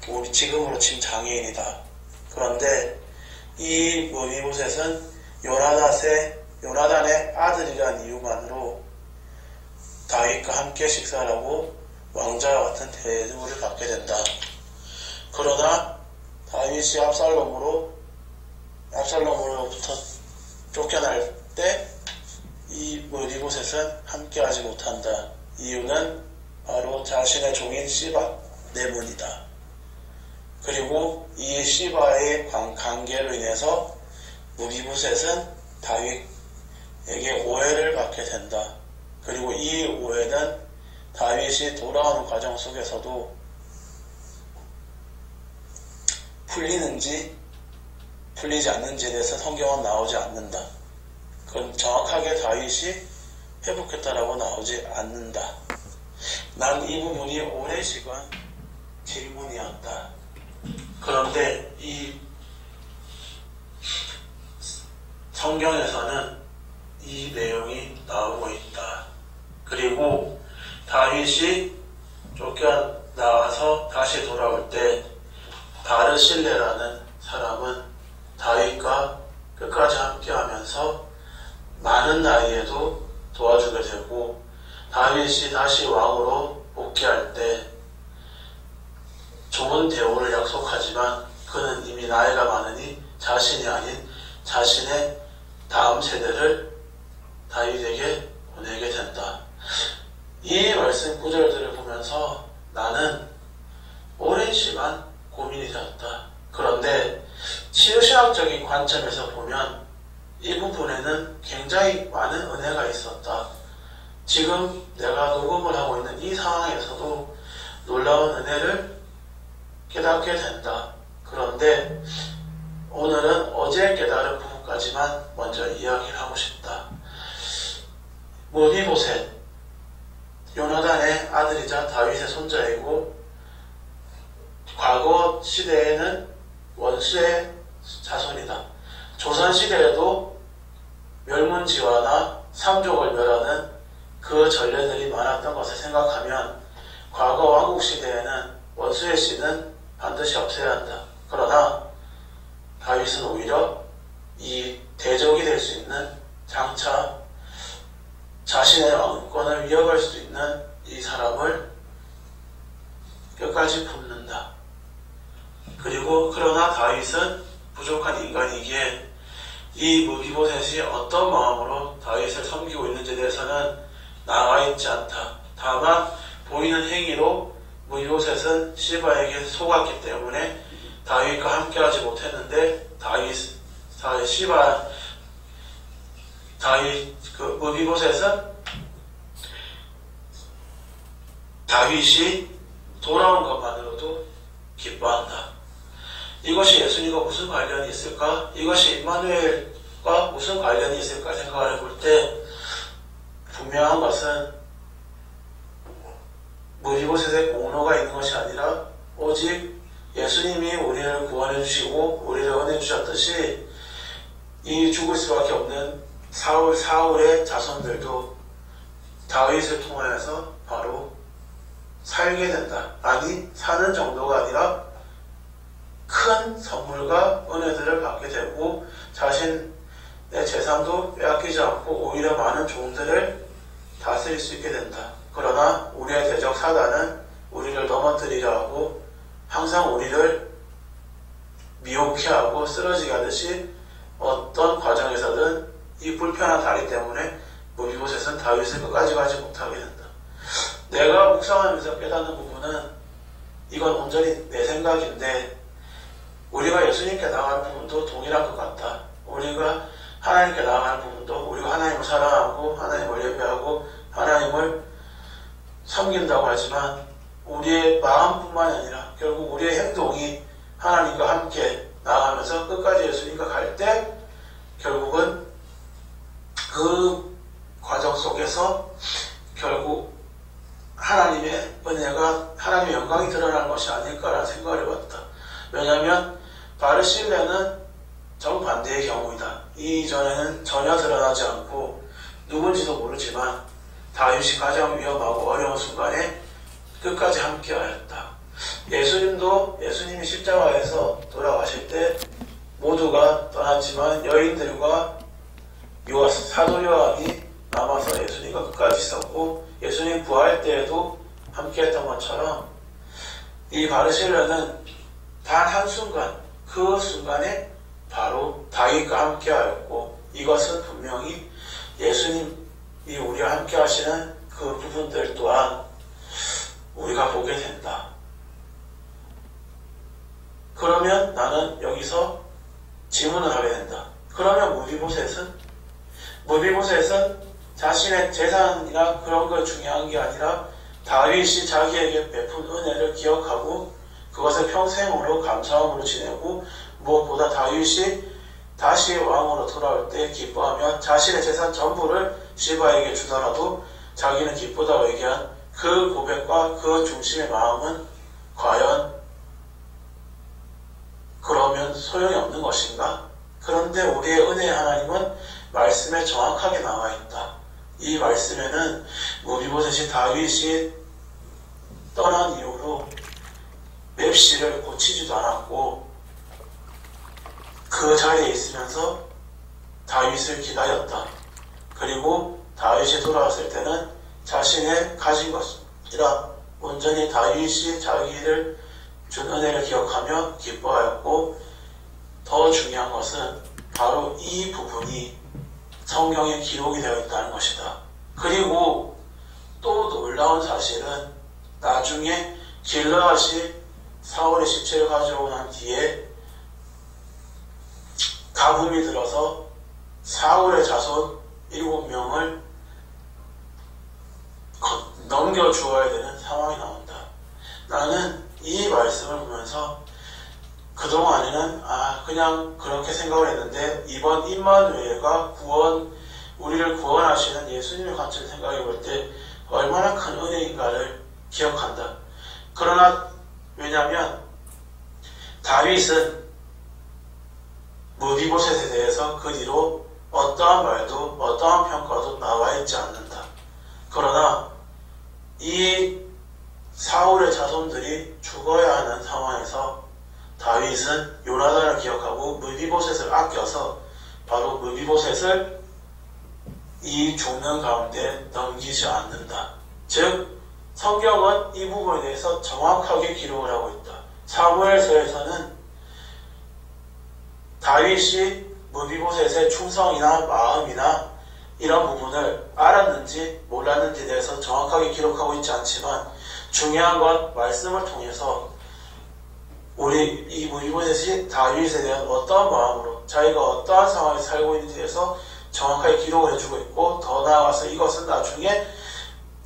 우리 지금으로 치면 장애인이다. 그런데 이 무비보셋은 요나단의 아들이라는 이유만으로 다윗과 함께 식사를 하고 왕자와 같은 대우를 받게 된다. 그러나 다윗이 압살롬으로부터 쫓겨날 때 이 무비보셋은 함께하지 못한다. 이유는 바로 자신의 종인 시바 때문이다. 그리고 이 시바의 관계로 인해서 무비보셋은 다윗에게 오해를 받게 된다. 그리고 이 오해는 다윗이 돌아오는 과정 속에서도 풀리는지 풀리지 않는지에 대해서 성경은 나오지 않는다. 그건 정확하게 다윗이 회복했다라고 나오지 않는다. 난 이 부분이 오랜 시간 질문이었다. 그런데 이 성경에서는 이 내용이 나오고 있다. 그리고 다윗이 쫓겨나와서 다시 돌아올 때 바르실레라는 사람은 다윗과 끝까지 함께하면서 많은 나이에도 도와주게 되고, 다윗이 다시 왕으로 복귀할 때 좋은 대우를 약속하지만 그는 이미 나이가 많으니 자신이 아닌 자신의 다음 세대를 다윗에게 보내게 된다. 이 말씀 구절들을 보면서 나는 오랜 시간 고민이 되었다. 그런데 치유신학적인 관점에서 보면 이 부분에는 굉장히 많은 은혜가 있었다. 지금 내가 녹음을 하고 있는 이 상황에서도 놀라운 은혜를 깨닫게 된다. 그런데 오늘은 어제 깨달은 부분까지만 먼저 이야기를 하고 싶다. 무비보셋, 요나단의 아들이자 다윗의 손자이고 과거 시대에는 원수의 자손이다. 조선시대에도 멸문지화나 삼족을 멸하는 그 전례들이 많았던 것을 생각하면 과거 왕국시대에는 원수의 씨는 반드시 없어야 한다. 그러나 다윗은 오히려 이 대적이 될 수 있는, 장차 자신의 왕권을 위협할 수 있는 이 사람을 끝까지 품는다. 그리고 그러나 다윗은 부족한 인간이기에 이 무비보셋이 어떤 마음으로 다윗을 섬기고 있는지에 대해서는 나와 있지 않다. 다만 보이는 행위로 무비보셋은 시바에게 속았기 때문에 다윗과 함께하지 못했는데 무비보셋은 다윗이 돌아온 것만으로도 기뻐한다. 이것이 예수님과 무슨 관련이 있을까? 이것이 임마누엘과 무슨 관련이 있을까 생각을 해볼 때 분명한 것은 무비보셋의 공로가 있는 것이 아니라 오직 예수님이 우리를 구원해 주시고 우리를 은혜 주셨듯이 이 죽을 수밖에 없는 사울의 자손들도 다윗을 통하여서 바로 살게 된다. 아니, 사는 정도가 아니라 큰 선물과 은혜들을 받게 되고 자신의 재산도 빼앗기지 않고 오히려 많은 종들을 다스릴 수 있게 된다. 그러나 우리의 대적 사단은 우리를 넘어뜨리려 하고 항상 우리를 미혹해 하고 쓰러지게 하듯이 어떤 과정에서든 이 불편한 다리 때문에 무비보셋은 다윗을 끝까지 가지 못하게 된다. 내가 묵상하면서 깨닫는 부분은 이건 온전히 내 생각인데 우리가 예수님께 나아가는 부분도 동일한 것 같다. 우리가 하나님께 나아가는 부분도 우리가 하나님을 사랑하고 하나님을 예배하고 하나님을 섬긴다고 하지만 우리의 마음뿐만이 아니라 결국 우리의 행동이 하나님과 함께 나아가면서 끝까지 예수님과 갈 때 결국은 그 과정 속에서 결국 하나님의 은혜가 하나님의 영광이 드러나는 것이 아닐까라는 생각을 해봤다. 왜냐하면 바르실레는 정반대의 경우이다. 이전에는 전혀 드러나지 않고 누군지도 모르지만 다윗이 가장 위험하고 어려운 순간에 끝까지 함께하였다. 예수님도 예수님이 십자가에서 돌아가실 때 모두가 떠났지만 여인들과 사도 요한이 남아서 예수님과 끝까지 있었고 예수님 부활 때에도 함께했던 것처럼 이 바르실레는 단 한순간 그 순간에 바로 다윗과 함께하였고 이것은 분명히 예수님이 우리와 함께 하시는 그 부분들 또한 우리가 보게 된다. 그러면 나는 여기서 질문을 하게 된다. 그러면 무비보셋은 자신의 재산이나 그런 거 중요한 게 아니라 다윗이 자기에게 베푼 은혜를 기억하고 그것을 평생으로 감사함으로 지내고 무엇보다 다윗이 다시 왕으로 돌아올 때 기뻐하며 자신의 재산 전부를 시바에게 주더라도 자기는 기쁘다고 얘기한 그 고백과 그 중심의 마음은 과연 그러면 소용이 없는 것인가? 그런데 우리의 은혜의 하나님은 말씀에 정확하게 나와 있다. 이 말씀에는 무비보셋이 다윗이 떠난 이후로 맵시를 고치지도 않았고 그 자리에 있으면서 다윗을 기다렸다. 그리고 다윗이 돌아왔을 때는 자신의 가진 것이라 온전히 다윗이 자기를 준 은혜를 기억하며 기뻐하였고 더 중요한 것은 바로 이 부분이 성경에 기록이 되어 있다는 것이다. 그리고 또 놀라운 사실은 나중에 길르앗이 사울의 시체를 가져오고 난 뒤에 가뭄이 들어서 사울의 자손 7명을 넘겨주어야 되는 상황이 나온다. 나는 이 말씀을 보면서 그동안에는 그냥 그렇게 생각을 했는데 이번 임마누엘과 우리를 구원하시는 예수님의 관점을 생각해 볼 때 얼마나 큰 은혜인가를 기억한다. 그러나 왜냐하면 다윗은 무비보셋에 대해서 그 뒤로 어떠한 말도 어떠한 평가도 나와 있지 않는다. 그러나 이 사울의 자손들이 죽어야 하는 상황에서 다윗은 요나단을 기억하고 무비보셋을 아껴서 바로 무비보셋을 이 죽는 가운데 넘기지 않는다. 즉 성경은 이 부분에 대해서 정확하게 기록을 하고 있다. 사무엘서에서는 다윗이 무비보셋의 충성이나 마음이나 이런 부분을 알았는지 몰랐는지에 대해서 정확하게 기록하고 있지 않지만 중요한 건 말씀을 통해서 우리 이 무비보셋이 다윗에 대한 어떠한 마음으로 자기가 어떠한 상황에 살고 있는지에 대해서 정확하게 기록을 해주고 있고 더 나아가서 이것은 나중에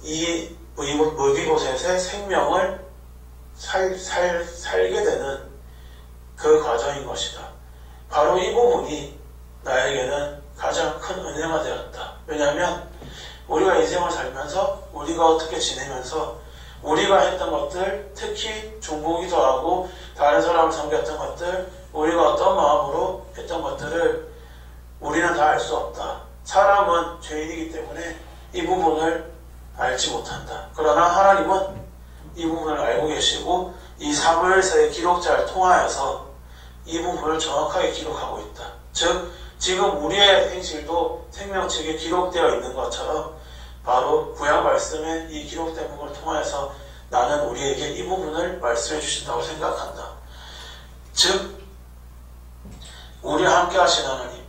이 무비보셋의 생명을 살게 되는 그 과정인 것이다. 바로 이 부분이 나에게는 가장 큰 은혜가 되었다. 왜냐하면 우리가 인생을 살면서 우리가 어떻게 지내면서 우리가 했던 것들, 특히 중보기도 하고 다른 사람을 섬겼던 것들, 우리가 어떤 마음으로 했던 것들을 우리는 다 알 수 없다. 사람은 죄인이기 때문에 이 부분을 알지 못한다. 그러나 하나님은 이 부분을 알고 계시고 이 사무엘서의 기록자를 통하여서 이 부분을 정확하게 기록하고 있다. 즉 지금 우리의 행실도 생명책에 기록되어 있는 것처럼 바로 구약 말씀에 이 기록된 부분을 통하여서 나는 우리에게 이 부분을 말씀해 주신다고 생각한다. 즉 우리와 함께 하신 하나님,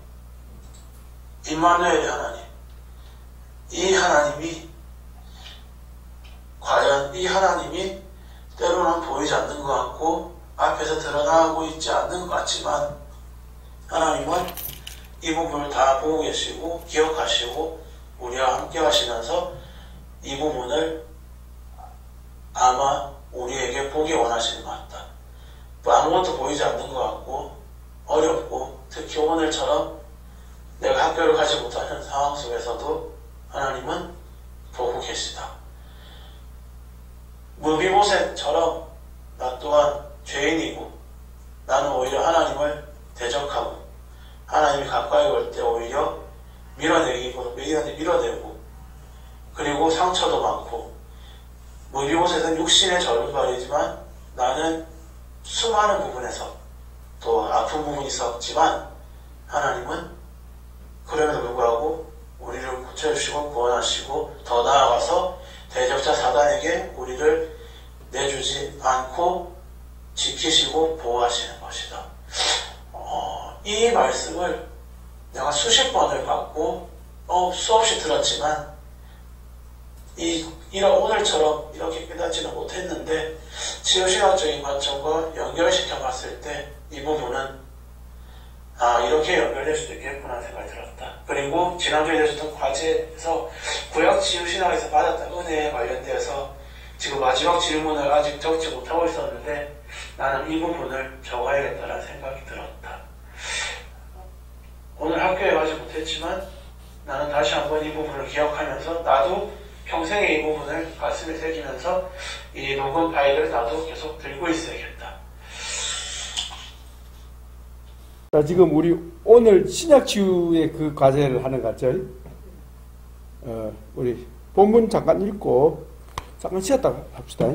임마누엘의 하나님, 이 하나님이 과연 이 하나님이 때로는 보이지 않는 것 같고 앞에서 드러나고 있지 않는 것 같지만 하나님은 이 부분을 다 보고 계시고 기억하시고 우리와 함께 하시면서 이 부분을 아마 우리에게 보기 원하시는 것 같다. 뭐 아무것도 보이지 않는 것 같고 어렵고 특히 오늘처럼 내가 학교를 가지 못하는 상황 속에서도 하나님은 보고 계시다. 무비보셋처럼 나 또한 죄인이고 나는 오히려 하나님을 대적하고 하나님이 가까이 올 때 오히려 밀어내고 그리고 상처도 많고 무비보셋은 육신의 절반이지만 나는 수많은 부분에서 또 아픈 부분이 있었지만 하나님은 그럼에도 불구하고 우리를 고쳐주시고 구원하시고 더 나아가서 대적자 사단에게 우리를 내주지 않고 지키시고 보호하시는 것이다. 이 말씀을 내가 수십 번을 받고 수없이 들었지만 오늘처럼 이렇게 깨닫지는 못했는데 치유신학적인 관점과 연결시켜 봤을 때 이 부분은 이렇게 연결될 수도 있겠구나 생각이 들었다. 그리고 지난주에 내줬던 과제에서 구약 치유신학에서 받았던 은혜에 관련되어서 지금 마지막 질문을 아직 적지 못하고 있었는데 나는 이 부분을 적어야겠다라는 생각이 들었다. 오늘 학교에 가지 못했지만 나는 다시 한번 이 부분을 기억하면서 나도 평생에 이 부분을 가슴에 새기면서 이 녹음 파일을 나도 계속 들고 있어야겠다. 자, 지금 우리 오늘 신약치유의 그 과제를 하는 것 같죠? 우리 본문 잠깐 읽고 잠깐 쉬었다 합시다.